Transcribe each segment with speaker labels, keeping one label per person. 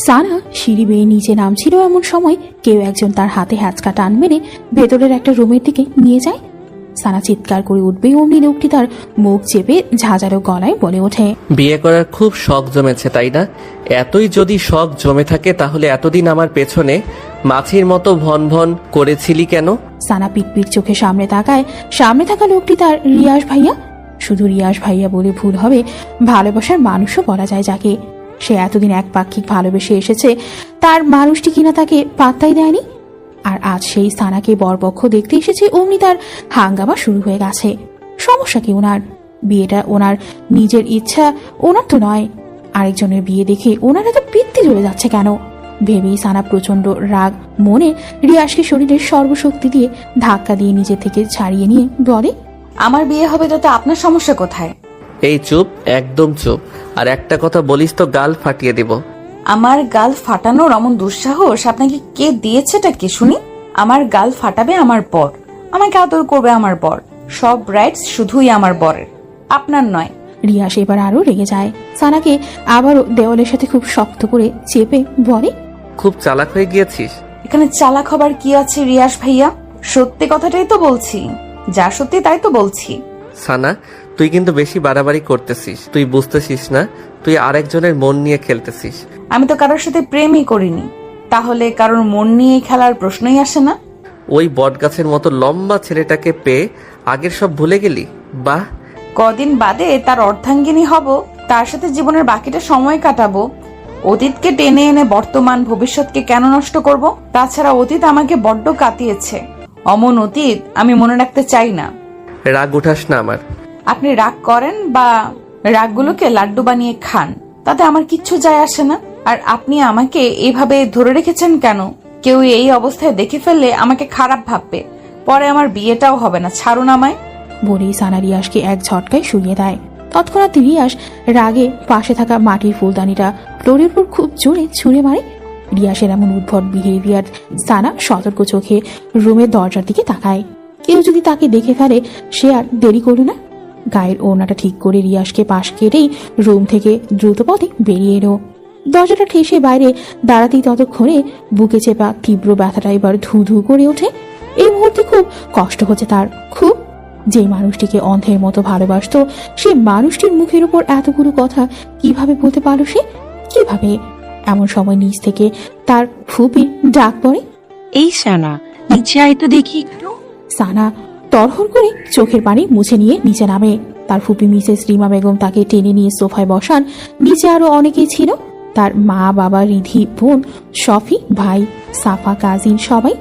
Speaker 1: সানা সিঁড়ি বেয়ে নিচে নামছিল এমন সময় কেউ একজন তার হাতে হ্যাঁচকা টান মেরে ভেতরের একটা রুমের দিকে নিয়ে যায়। সানা চিৎকার করে উঠবে, অমনি লোকটি তার মুখ চেপে ঝাঁঝালো গলায় বলে ওঠে,
Speaker 2: বিয়ে করার খুব শখ জমেছে তাই না? এতই যদি শখ জমে থাকে তাহলে এতদিন আমার পেছনে মাছির মতো ভন ভন করেছিলি কেন?
Speaker 1: সানা পিটপিট চোখে সামনে তাকায়। সামনে থাকা লোকটি তার রিয়াজ ভাইয়া। শুধু রিয়াজ ভাইয়া বলে ভুল হবে, ভালোবাসার মানুষও বলা যায় যাকে। সে এতদিন একপাক্ষিক ভালোবেসে এসেছে, তার মানুষটি কিনা তাকে পাত্তাই দেয়নি। আর আজ সেই সানাকে বরপক্ষ দেখতে এসেছে, অমনি তার হাঙ্গামা শুরু হয়ে গেছে। সমস্যা কি ওনার? বিয়েটা ওনার নিজের ইচ্ছা, ওনার তো নয়। আরেকজনের বিয়ে দেখে ওনার এত পিত্তি জ্বলে যাচ্ছে কেন ভেবেই সানা প্রচন্ড রাগ মনে রিয়াজকে শরীরের সর্বশক্তি দিয়ে ধাক্কা দিয়ে নিজে থেকে ছাড়িয়ে নিয়ে বলে,
Speaker 3: আমার বিয়ে হবে তাতে আপনার সমস্যা কোথায়?
Speaker 2: এই চুপ, একদম চুপ। আর একটা কথা বলিস তো গাল ফাটিয়ে দিব।
Speaker 3: আমার গাল ফাটানোর এমন দুঃসাহস আপনাকে কে দিয়েছেটা কে শুনি? আমার গাল ফাটাবে আমার বর, আমাকে আদর করবে আমার বর, সব রাইটস শুধুই আমার বরের, আপনার নয়।
Speaker 1: রিয়াজ এবার আরো রেগে যায়। সানাকে আবারও দেওয়ালের সাথে খুব শক্ত করে চেপে বলে,
Speaker 2: খুব চালাক হয়ে গিয়েছিস।
Speaker 3: এখানে চালাক হবার কি আছে রিয়াজ ভাইয়া? সত্যি কথাটাই তো বলছি, যা সত্যি তাই তো বলছি।
Speaker 2: সানা, তুই কিন্তু বেশি বাড়াবাড়ি করতেছিস। তুই বুঝতেছিস না তুই আরেকজনের মন নিয়ে খেলতেছিস।
Speaker 3: আমি তো কারোর সাথে প্রেমই করিনি, তাহলে কারোর মন নিয়ে খেলার প্রশ্নই আসে না।
Speaker 2: ওই বটগাছের মতো লম্বা ছেলেটাকে পেয়ে আগের সব ভুলে গেলি? বাহ!
Speaker 3: কদিন বাদে তার অর্ধাঙ্গিনী হব, তার সাথে জীবনের বাকিটা সময় কাটাবো। অতীতকে টেনে এনে বর্তমান ভবিষ্যৎকে কেন নষ্ট করব? তাছাড়া অতীত আমাকে বড্ড কাটিয়েছে, অমন অতীত আমি মনে রাখতে চাই না।
Speaker 2: রাগ উঠাস না আমার।
Speaker 3: আপনি রাগ করেন বা রাগগুলোকে লাড্ডু বানিয়ে খান, তাতে আমার কিচ্ছু যায় আসে না। আর আপনি আমাকে এইভাবে ধরে রেখেছেন কেন? কেউ এই অবস্থায় দেখে ফেললে আমাকে খারাপ ভাববে, পরে আমার বিয়েটাও হবে না। ছাড়ুন আমায়।
Speaker 1: বলেই সানা রিয়াজকে এক ঝটকায় শুইয়ে দেয়। তৎক্ষণাৎ রিয়াজ রাগে পাশে থাকা মাটির ফুলদানিটা ফ্লোরের উপর খুব জোরে ছুঁড়ে মারে। রিয়াজের এমন উদ্ভট বিহেভিয়ার সানা সতর্ক চোখে রুমের দরজার দিকে তাকায়। কেউ যদি তাকে দেখে ফেলে সে আর দেরি করল না। গায়ের ওড়নাটা ঠিক করে রিয়াজকে পাশ কেটেই রুম থেকে দ্রুত পথে বেরিয়ে এলো। দরজাটা ঠেসে বাইরে দাঁড়াতেই ততক্ষণে বুকে চেপা তীব্র ব্যথাটা এবার ধু ধু করে ওঠে। এই মুহূর্তে খুব কষ্ট হচ্ছে তার, খুব। যে মানুষটিকে অন্ধের মতো ভালোবাসতো, সেই মানুষটির মুখের উপর এতগুলো কথা কিভাবে বলতে পারল সে? কিভাবে? এমন সময় নিচ থেকে তার ফুপির ডাক পড়ে,
Speaker 4: এই সানা, নিচে আয় তো দেখি একটু।
Speaker 1: সানা তরহর করে চোখের পানি মুছে নিয়ে নিচে নামে। তার ফুপি মিসেস রিমা বেগম তাকে টেনে নিয়ে সোফায় বসান। নিচে আরো অনেকেই ছিল, তার মা, বাবা, রিধি, বোন, শফি, ভাই, সাফা, কাজিন সবাই।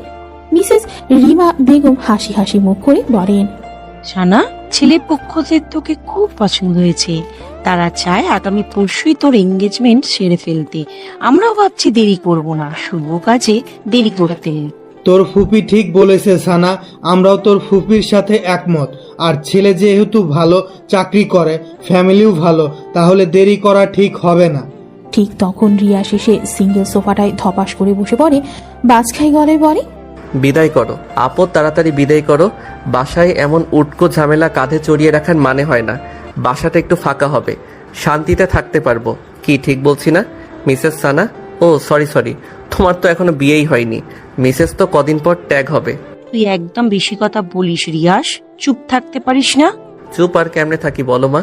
Speaker 1: মিসেস রিমা বেগম হাসি হাসি মুখ করে বলেন,
Speaker 4: সানা, ছেলে পক্ষদের তোকে খুব পছন্দ হয়েছে। তারা চায় আগামী পরশুই তোর এঙ্গেজমেন্ট সেরে ফেলতে। আমরাও ভাবছি দেরি করব না, শুভ কাজে দেরি করতে।
Speaker 5: তোর ফুপি ঠিক বলেছে সানা, আমরাও তোর ফুপির সাথে একমত। আর ছেলে যেহেতু ভালো চাকরি করে, ফ্যামিলিও ভালো, তাহলে দেরি করা ঠিক হবে না।
Speaker 1: ঠিক তখন রিয়া শেষে সিঙ্গেল সোফাটায় ধপাস করে বসে পড়ে। বাজখাই গলায় বলে,
Speaker 2: বিদায় করো আপদ, তাড়াতাড়ি বিদায় করো। বাসায় এমন উটকো ঝামেলা কাঁধে চড়িয়ে রাখার মানে হয় না। বাসাটা একটু ফাঁকা হবে, শান্তিতে থাকতে পারবো। কি ঠিক বলছি না মিসেস সানা? ও সরি, তোমার তো এখনো বিয়েই হয়নি। মিসেস তো কদিন পর ট্যাগ হবে।
Speaker 4: তুই একদম বেশি কথা বলিস রিয়াস, চুপ থাকতে পারিস না?
Speaker 2: চুপ আর কেমনে থাকি বলো মা?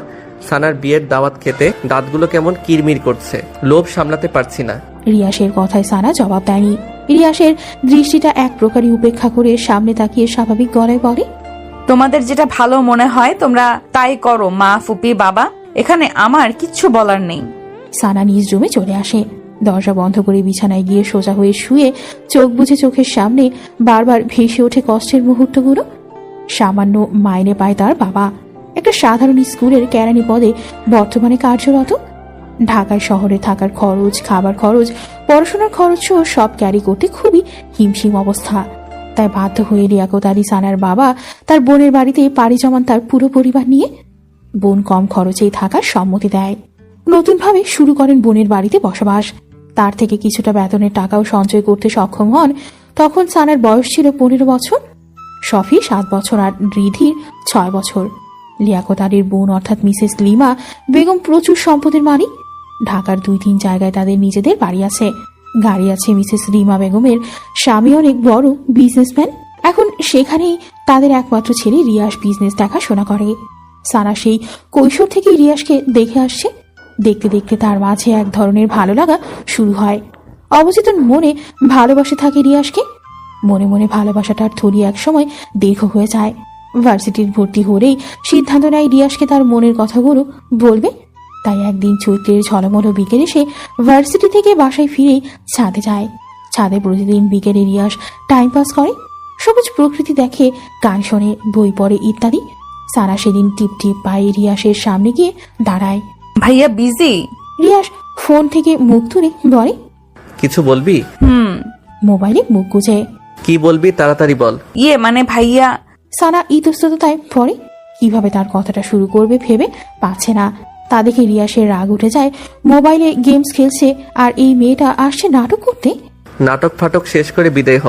Speaker 2: সানার বিয়ের দাওয়াত খেতে দাঁতগুলো কেমন কিরমির করছে, লোভ সামলাতে পারছি না।
Speaker 1: রিয়াসের কথায় সানা জবাব দেয়নি। রিয়াসের দৃষ্টিটা এক প্রকারই উপেক্ষা করে সামনে তাকিয়ে স্বাভাবিক গলায় বলে,
Speaker 3: তোমাদের যেটা ভালো মনে হয় তোমরা তাই করো মা, ফুপি, বাবা, এখানে আমার কিচ্ছু বলার নেই।
Speaker 1: সানা নিজ রুমে চলে আসে। দরজা বন্ধ করে বিছানায় গিয়ে সোজা হয়ে শুয়ে চোখ বুজে চোখের সামনে বারবার ভেসে ওঠে কষ্টের মুহূর্তগুলো। সামান্য মাইনে পায় তার বাবা, একটা সাধারণ স্কুলের কেরানি পদে বর্তমানে কার্যরত। ঢাকায় শহরে থাকার খরচ, খাবার খরচ, পড়াশোনার খরচ সহ সব ক্যারি করতে খুবই হিমশিম অবস্থা। তাই বাধ্য হয়ে লিয়াকত আলী সানার বাবা তার বোনের বাড়িতে পাড়ি জমান তার পুরো পরিবার নিয়ে। বোন কম খরচেই থাকার সম্মতি দেয়। নতুনভাবে শুরু করেন বোনের বাড়িতে বসবাস। তার থেকে কিছুটা বেতনের টাকাও সঞ্চয় করতে সক্ষম হন। তখন সানার বয়স ছিল 15 বছর, শফি 7 বছর আর রিধির 6 বছর। লিয়াকত আলীর বোন অর্থাৎ মিসেস লিমা বেগম প্রচুর সম্পদের মালিক। ঢাকার 2-3 জায়গায় তাদের নিজেদের বাড়ি আছে, গাড়ি আছে। মিসেস রিমা বেগমের স্বামী অনেক বড় বিজনেসম্যান। এখন সেখানেই তাদের একমাত্র ছেলে রিয়াস বিজনেস দেখাশোনা করে। সানা সেই কৈশোর থেকে রিয়াসকে দেখে আসছে। দেখতে দেখতে তার মাঝে এক ধরনের ভালো লাগা শুরু হয়। অবচেতন মনে ভালোবাসে থাকে রিয়াসকে। মনে মনে ভালোবাসাটার থলি একসময় দীর্ঘ হয়ে যায়। ভার্সিটির ভর্তি হলেই সিদ্ধান্ত নেয় রিয়াসকে তার মনের কথাগুলো বলবে। তাই একদিন চৈত্রের ঝলমলো বিকেলে সে ভার্সিটি থেকে বাসায় ফিরেই ছাদে যায়। ছাদে প্রতিদিন বিকেলে রিয়াস টাইম পাস করে, সবুজ প্রকৃতি দেখে, গান শোনে, বই পড়ে ইত্যাদি। সারা সেদিন টিপ টিপ পায়ে রিয়াসের সামনে গিয়ে দাঁড়ায়।
Speaker 3: ভাইয়া বিজি?
Speaker 1: রিয়াস ফোন থেকে মুখ তুলে বলে,
Speaker 2: কিছু বলবি?
Speaker 1: মোবাইলে মুখ গুজে।
Speaker 2: কি বলবি তাড়াতাড়ি বল।
Speaker 3: মানে ভাইয়া।
Speaker 1: সানা ইতস্ততায় পড়ে। কিভাবে তার কথাটা শুরু করবে ভেবে পাচ্ছে না। তা দেখে রিয়াসের রাগ উঠে যায়। মোবাইলে গেমস খেলছে আর এই মেয়েটা আসছে নাটক করতে।
Speaker 2: নাটক ফাটক শেষ করে বিদায় হ,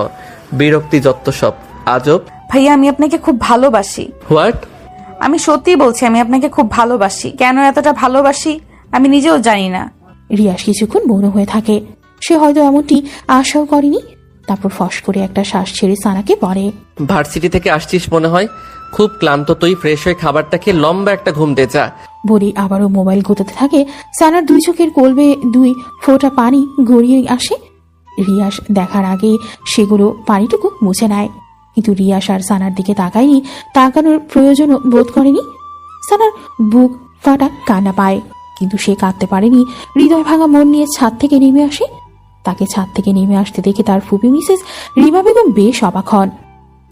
Speaker 2: বিরক্তি যত সব আজব।
Speaker 3: ভাইয়া আমি আপনাকে খুব ভালোবাসি।
Speaker 2: হোয়াট?
Speaker 3: আমি সত্যিই বলছি, আমি আপনাকে খুব ভালোবাসি। কেন এতটা ভালোবাসি আমি নিজেও জানি না।
Speaker 1: রিয়াস কিছুক্ষণ মৌন হয়ে থাকে। সে হয়তো এমনটি আশাও করেনি। তারপর ফস করে একটা শ্বাস ছেড়ে সানাকে বলে,
Speaker 2: ভার্সিটি থেকে আসছিস মনে হয়, খুব ক্লান্ত। তুই ফ্রেশ হয়ে খাবারটা খেয়ে লম্বা একটা ঘুম দে যা।
Speaker 1: বলি আবারও মোবাইল ঘুরতে থাকে। সানার 2 চোখের কোলবে 2 ফোঁটা পানি গড়িয়ে আসে। রিয়াস দেখার আগে সেগুলো পানিটুকু মুছে নেয়। কিন্তু রিয়াস আর সানার দিকে তাকায়নি, তাকানোর প্রয়োজনও বোধ করেনি। সানার বুক ফাটা কান্না পায়, কিন্তু সে কাঁদতে পারেনি। হৃদয় ভাঙা মন নিয়ে ছাদ থেকে নেমে আসে। তাকে ছাদ থেকে নেমে আসতে দেখে তার ফুপি মিসেস রিমা বেগম বেশ অবাক হন।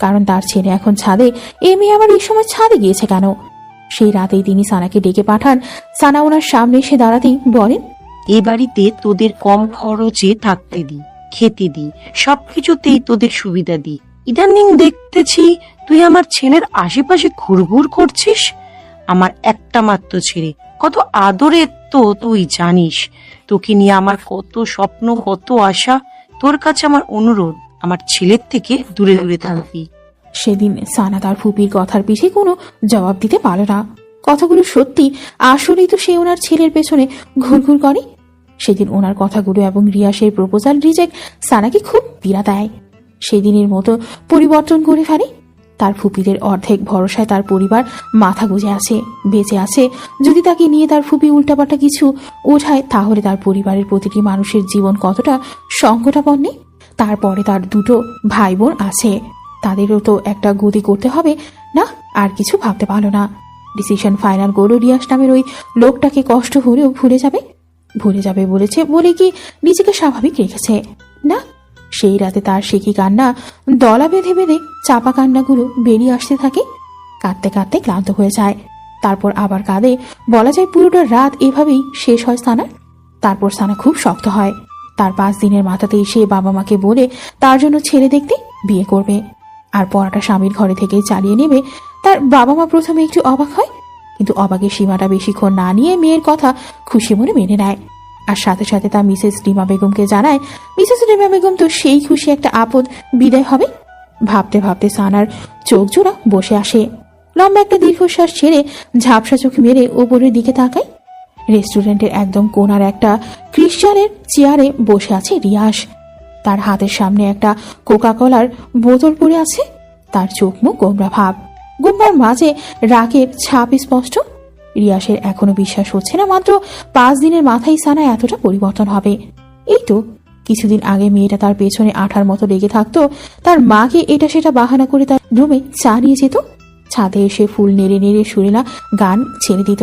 Speaker 1: কারণ তার ছেলে এখন ছাদে, এ মেয়ে আবার এই সময় ছাদে গিয়েছে কেন? সেই রাতেই তিনি সানাকে ডেকে পাঠান। সানা ওনার সামনে এসে দাঁড়াতেই বলেন,
Speaker 4: এ বাড়িতে তোদের কম খরচে থাকতে দি, খেতে দি, সবকিছুতেই তোদের সুবিধা দি। ইদানিং দেখতেছি তুই আমার ছেলের আশেপাশে ঘুরঘুর করছিস। আমার একটা মাত্র ছেলে, কত আদরের তো তুই জানিস। তোকে নিয়ে আমার কত স্বপ্ন, কত আশা। তোর কাছে আমার অনুরোধ, আমার ছেলের থেকে দূরে দূরে থাকবি।
Speaker 1: সেদিন সানা তার ফুপির কথার পিছে কোনো জবাব দিতে পারে না। কথাগুলো সত্যি, আসলেই তো সে ওনার ছেলের পেছনে ঘুরঘুর করে। সেদিন ওনার কথাগুলো এবং রিয়াসের প্রপোজাল রিজেক্ট সানাকে খুব পীড়া দেয়। সেদিনের মতো পরিবর্তন করে ফেলে। তার ফুপিদের অর্ধেক ভরসায় তার পরিবার মাথা গুঁজে আছে, বেঁচে আছে। যদি তাকে নিয়ে তার ফুপি উল্টাপাল্টা কিছু ওঠায়, তাহলে তার পরিবারের প্রতিটি মানুষের জীবন কতটা সংকটাপন্ন। তারপরে তার 2 ভাই বোন আছে, তাদেরও তো একটা গতি করতে হবে না? আর কিছু ভাবতে পারল না। ডিসিশন ফাইনাল করল, রিয়াস নামের ওই লোকটাকে কষ্ট হলেও ভুলে যাবে বলেছে বলে কি নিজেকে স্বাভাবিক রেখেছে? না, সেই রাতে তার সে কি কান্না, দলা বেঁধে বেঁধে চাপা কান্নাগুলো বেরিয়ে আসতে থাকে। কাঁদতে কাঁদতে ক্লান্ত হয়ে যায়, তারপর আবার কাঁদে। বলা যায় পুরোটা রাত এভাবেই শেষ হয় সানার। তারপর সানা খুব শক্ত হয়। তার 5 দিনের মাথাতেই সে বাবা মাকে বলে তার জন্য ছেলে দেখতে বিয়ে করবে আর পড়াটা স্বামীর ঘরে থেকে চালিয়ে নেবে। তার বাবা মা প্রথমে একটু অবাক হয়, কিন্তু অবাকের সীমাটা বেশিক্ষণ না নিয়ে মেয়ের কথা খুশি মনে মেনে নেয়। আর সাথে সাথে তা মিসেস রিমা বেগমকে জানায়। মিসেস রিমা বেগম তো সেই খুশি একটা আপদ বিদায় হবে। ভাবতে ভাবতে সানার চোখ জোড়া বসে আসে। লম্বা একটা দীর্ঘশ্বাস ছেড়ে ঝাপসা চোখ মেরে ওপরের দিকে তাকায়। রেস্টুরেন্টের একদম কোনার একটা ক্রিশ্চানের চেয়ারে বসে আছে রিয়াস। তার হাতের সামনে একটা কোকা কোলার বোতল পড়ে আছে। তার চোখ মুখ গোমরা ভাব, গোমরার মাঝে রাগের ছাপ স্পষ্ট। রিয়াসের এখনো বিশ্বাস হচ্ছে না মাত্র 5 দিনের মাথায় সানা এতটা পরিবর্তন হবে। এই তো কিছুদিন আগে মেয়েটা তার পেছনে আঠার মতো লেগে থাকতো। তার মাকে এটা সেটা বাহানা করে তার রুমে চা নিয়ে যেত। ছাদে এসে ফুল নেড়ে নেড়ে সুরেলা গান ছেড়ে দিত।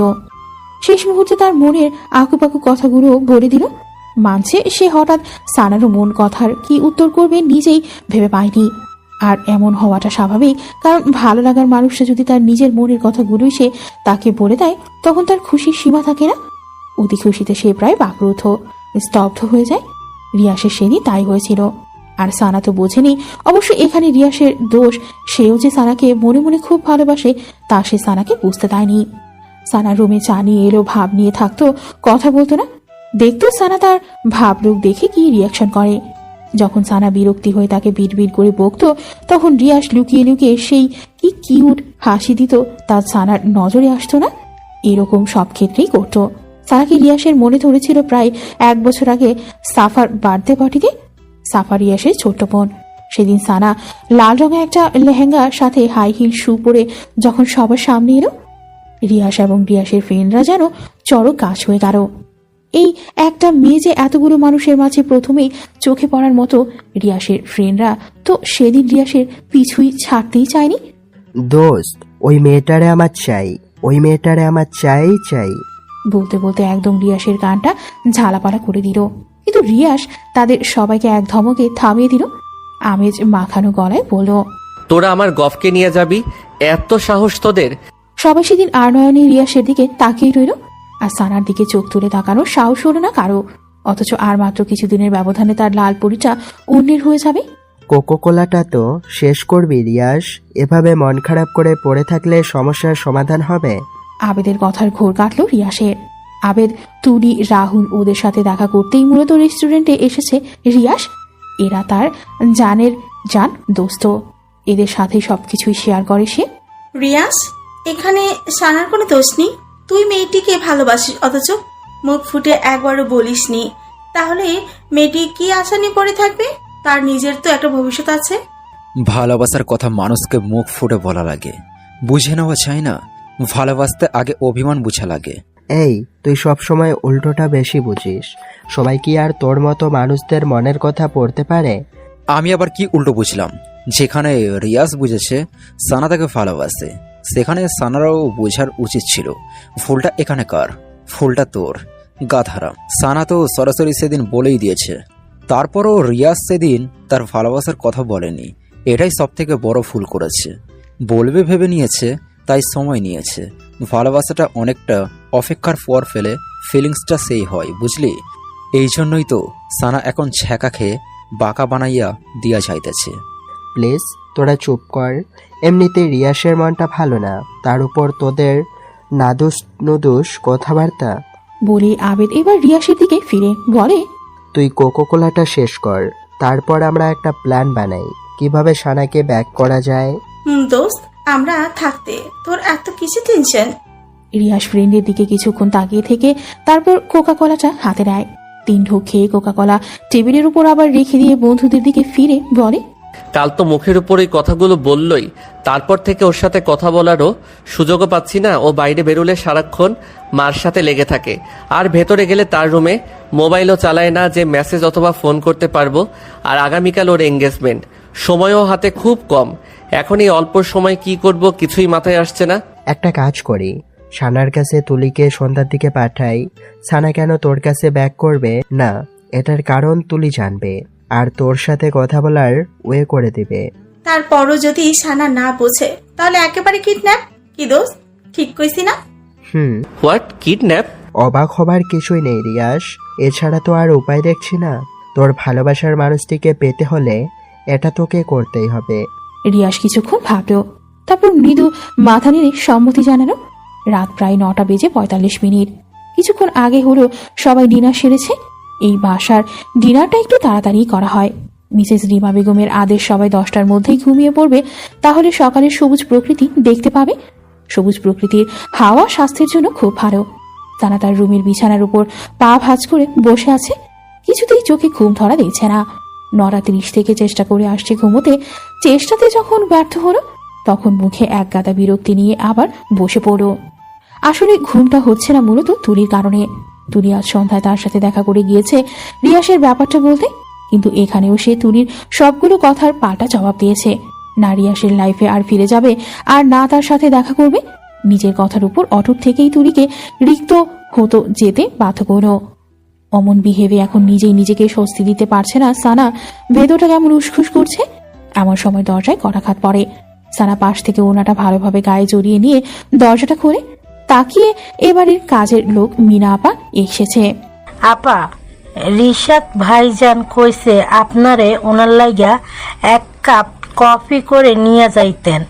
Speaker 1: শেষ মুহূর্তে তার মনের আকুপাকু কথাগুলো বলে দিল। মানছে সে হঠাৎ সানারও মন কথার কি উত্তর করবে নিজেই ভেবে পায়নি। আর এমন হওয়াটা স্বাভাবিক, কারণ ভালো লাগার মানুষটা যদি তার নিজের মনের কথাগুলোই সে তাকে বলে দেয়, তখন তার খুশির সীমা থাকে না। অতি খুশিতে সে প্রায় বাকরুদ্ধ, স্তব্ধ হয়ে যায়। রিয়াসের সেদিন তাই হয়েছিল। আর সানা তো বোঝেনি। অবশ্য এখানে রিয়াসের দোষ, সেও যে সানাকে মনে মনে খুব ভালোবাসে তা সে সানাকে বুঝতে দেয়নি। সানা রুমে চা নিয়ে এলো, ভাব নিয়ে থাকতো, কথা বলতো না। দেখতো সানা তার ভাব লোক দেখে কি রিয়াকশন করে। যখন সানা বিরক্তি হয়ে তাকে বিড়বিড় করে বকতো, তখন রিয়াস লুকিয়ে লুকিয়ে সেই কি কিউট হাসি দিত, তা সানার নজরে আসতো না। এরকম সব ক্ষেত্রেই করতো। সানাকে রিয়াসের মনে ধরেছিল প্রায় 1 বছর আগে সাফার বার্থডে পার্টিতে। সাফা রিয়াসের ছোট্ট বোন। সেদিন সানা লাল রঙের একটা লেহেঙ্গার সাথে হাই হিল শু পরে যখন সবার সামনে এলো, রিয়াস এবং রিয়াসের ফ্রেন্ডরা যেন চড়ক গাছ হয়ে গেল। এই একটা মেয়ে যে এতগুলো মানুষের মাঝে প্রথমেই চোখে পড়ার মতো, রিয়াসের ফ্রেন্ডরা তো সেদিন রিয়াসের পিছুই ছাড়তেই চায়নি।
Speaker 6: দোস্ত, ওই মেয়েটারে আমার চাই, ওই মেয়েটারে আমার চাই চাই।
Speaker 1: বলতে বলতে একদম রিয়াসের গানটা ঝালাপালা করে দিল, কিন্তু রিয়াস তাদের সবাইকে এক ধমকে থামিয়ে দিল। আমেজ মাখানো গলায় বলল,
Speaker 2: তোরা আমার গফকে নিয়ে যাবি? এত সাহস তোদের?
Speaker 1: সবাই সেদিন আর নয়নে রিয়াসের দিকে তাকিয়ে রইল, আর সানার দিকে চোখ তুলে তাকানোর সাহস হলো না কারো। অথচ আর মাত্র কিছুদিনের ব্যবধানে তার লাল পরিটা অন্যের হয়ে যাবে।
Speaker 6: কোকোকোলাটা তো শেষ করবি রিয়াস। এভাবে মন খারাপ করে পড়ে থাকলে সমস্যার সমাধান হবে?
Speaker 1: আবেদের কথার ঘোর কাটল রিয়াসের। আবেদ, তুলি, রাহুল ওদের সাথে দেখা করতেই মূলত রেস্টুরেন্টে এসেছে রিয়াস। এরা তার জানের জান দোস্ত, এদের সাথে সবকিছুই শেয়ার করে সে।
Speaker 7: রিয়াস, এখানে সানার কোনো দোষ নেই। তুই মেয়েটিকে ভালোবাসিস অথচ মুখ ফুটে একবারও বলিসনি। তাহলে মেয়েটি কি আশা নিয়ে পড়ে থাকবে? তার নিজের তো একটা ভবিষ্যৎ আছে।
Speaker 8: ভালোবাসার কথা মানুষকে মুখ ফুটে বলা লাগে, বুঝে নেওয়া চাই না। ভালোবাসতে আগে অভিমান বুঝা লাগে।
Speaker 6: এই, তুই সবসময় উল্টোটা বেশি বুঝিস। সবাই কি আর তোর মতো মানুষদের মনের কথা পড়তে পারে?
Speaker 8: আমি আবার কি উল্টো বুঝলাম? যেখানে রিয়াজ বুঝেছে সানা তাকে ভালোবাসে, সেখানে সানারও বোঝার উচিত ছিল ফুলটা এখানে কার। ফুলটা তোর, গাধারা। সানা তো সরাসরি সেদিন বলেই দিয়েছে। তারপরও রিয়াজ সেদিন তার ভালোবাসার কথা বলেনি। এটাই সব থেকে বড় ভুল করেছে। বলবে ভেবে নিয়েছে, তাই সময় নিয়েছে। ভালোবাসাটা অনেকটা অপেক্ষার পর ফেলে ফিলিংসটা সেই হয়, বুঝলি? এই জন্যই তো সানা এখন ছ্যাঁকা খেয়ে বাঁকা বানাইয়া দিয়া যাইতেছে।
Speaker 6: প্লিজ তোরা চুপ কর। এমনিতে রিয়াসের মনটা ভালো না, তার উপর তোদের নাদুস নুদুস কথাবার্তা।
Speaker 1: বলে আবেদ এবার রিয়াসের দিকে ফিরে বলে,
Speaker 6: তুই কোকোকোলাটা শেষ কর, তারপর আমরা একটা প্ল্যান বানাই কিভাবে সানাকে ব্যাক করা যায়।
Speaker 7: দোস্ত, আমরা থাকতে তোর এত কিছু টেনশন?
Speaker 1: রিয়াস ফ্রেন্ডের দিকে কিছুক্ষণ তাকিয়ে থেকে তারপর কোকা কলাটা হাতে নেয়। 3 ঢোক খেয়ে কোকা কলা টেবিলের উপর আবার রেখে দিয়ে বন্ধুদের দিকে ফিরে বলে,
Speaker 2: কাল তো মুখের উপর এই কথাগুলো বললই, তারপর থেকে ওর সাথে কথা বলারও সুযোগও পাচ্ছি না। ও বাইরে বেরোলে সারাক্ষণ মার সাথে লেগে থাকে, আর ভেতরে গেলে তার রুমে মোবাইলও চালায় না যে মেসেজ অথবা ফোন করতে পারবো। আর আগামীকাল ওর এঙ্গেজমেন্ট, সময়ও হাতে খুব কম। এখন এই অল্প সময় কি করব কিছুই মাথায় আসছে না।
Speaker 6: একটা কাজ করি, সানার কাছে তুলিকে সন্ধ্যার দিকে পাঠাই। সানা কেন তোর কাছে ব্যাক করবে না, এটার কারণ তুলি জানবে, আর তোর সাথে কথা বলার ওয়ে করে দিবে।
Speaker 7: তারপরও যদি সানা না বোঝে তাহলে একেবারে কিডন্যাপ। কি দোস্ত, ঠিক কইছি না?
Speaker 2: What, kidnap?
Speaker 6: অবাক হবার কিছুই নেই রিয়াস, এছাড়া তো আর উপায় দেখছি না। তোর ভালোবাসার মানুষটিকে পেতে হলে এটা তোকে করতেই হবে।
Speaker 1: রিয়াস কিছুক্ষণ ভাবল, তারপর মৃদু মাথা নেড়ে সম্মতি জানালো। রাত প্রায় 9টা বেজে 45 মিনিট। কিছুক্ষণ আগে হলো সবাই ডিনার সেরেছে। এই বাসার ডিনারটা একটু তাড়াতাড়ি করা হয়। মিসেস রিমা বেগমের আদেশ সবাই 10টার মধ্যেই ঘুমিয়ে পড়বে, তাহলে সকালের সবুজ প্রকৃতি দেখতে পাবে। সবুজ প্রকৃতির হাওয়া স্বাস্থ্যের জন্য খুব ভালো। তারা তার রুমের বিছানার উপর পা ভাঁজ করে বসে আছে। কিছুতেই চোখে ঘুম ধরা দিচ্ছে না। 9:30 থেকে চেষ্টা করে আসছে ঘুমোতে। চেষ্টাতে যখন ব্যর্থ হলো, তখন মুখে এক গাদা বিরক্তি নিয়ে আবার বসে পড়ল। আসলে ঘুমটা হচ্ছে না মূলত তুলির কারণে। তুলি আজ সন্ধ্যায় তার সাথে দেখা করে গিয়েছে রিয়াসের ব্যাপারটা বলতে, কিন্তু এখানেও সে তুলির সবগুলো কথার পাল্টা জবাব দিয়েছে। না রিয়াসের লাইফে আর ফিরে যাবে, আর না তার সাথে দেখা করবে। নিজের কথার উপর অটুট থেকেই তুলিকে রিক্ত হতো যেতে বাধ্য করল। অমন বিহেভে এখন নিজেই নিজেকে স্বস্তি দিতে পারছে না সানা। ভেতরটা কেমন উসখুস করছে। এমন সময় দরজায় কটাঘাত পড়ে। সানা পাশ থেকে ওনাটা ভালোভাবে গায়ে জড়িয়ে নিয়ে দরজাটা খোলে। তাকিয়ে এবারের কাজের লোক মিনা আপা এসেছে।
Speaker 9: আপা, রিশাদ ভাইজান কইছে আপনারে ওনার লাইগা 1 কাপ কফি করে নিয়ে যাইতেন।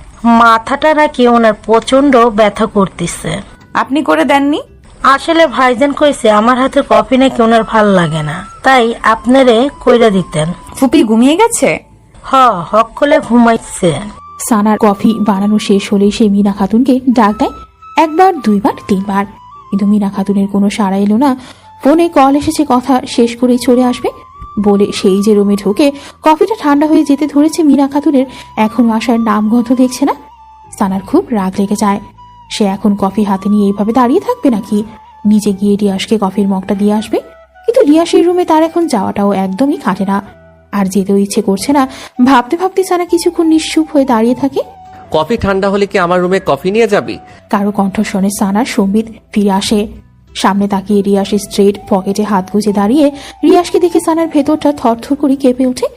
Speaker 9: মাথাটা নাকি ওনার প্রচন্ড ব্যথা করতেছে।
Speaker 3: আপনি করে দেননি?
Speaker 9: আসলে ভাইজান কইছে আমার হাতের কফি নাকি ওনার ভাল লাগে না, তাই আপনারে কইরা দিতেন।
Speaker 3: ফুপি ঘুমিয়ে গেছে?
Speaker 9: হক করে ঘুমাইছে।
Speaker 1: সানার কফি বানানো শেষ হলেই সে মিনা খাতুনকে ডাক দেয়। 1 বার 2 বার 3 বার। কিন্তু মিনা খাতুনের কোনো সাড়া এলো না। ফোনে কল এসেছে, কথা শেষ করেই চলে আসবে বলে সেই যে রুমে ঢুকে কফিটা ঠান্ডা হয়ে যেতে ধরেছে, মিনা খাতুনের এখনো আসার নামগন্ধ দেখছে না। সানার খুব রাগ লেগে যায়। সে এখন কফি হাতে নিয়ে এইভাবে দাঁড়িয়ে থাকবে নাকি? নিজে গিয়ে রিয়াসকে কফির মগটা দিয়ে আসবে। কিন্তু রিয়াসের রুমে তার এখন যাওয়াটাও একদমই খাটে না, আর যেতেও ইচ্ছে করছে না। ভাবতে ভাবতে সানা কিছুক্ষণ নিশ্চুপ হয়ে দাঁড়িয়ে থাকে।
Speaker 2: কফি ঠান্ডা হলে কি আমার রুমে কফি নিয়ে যাবি?
Speaker 1: কারো কণ্ঠস্বরে সানার সম্বিত ফিরে আসে। সামনে তাকিয়ে রিয়াস স্ট্রেট পকেটে হাত গুজে দাঁড়িয়ে। রিয়াসকে দেখে সানার ভেতরটা থরথর করে কেঁপে ওঠে।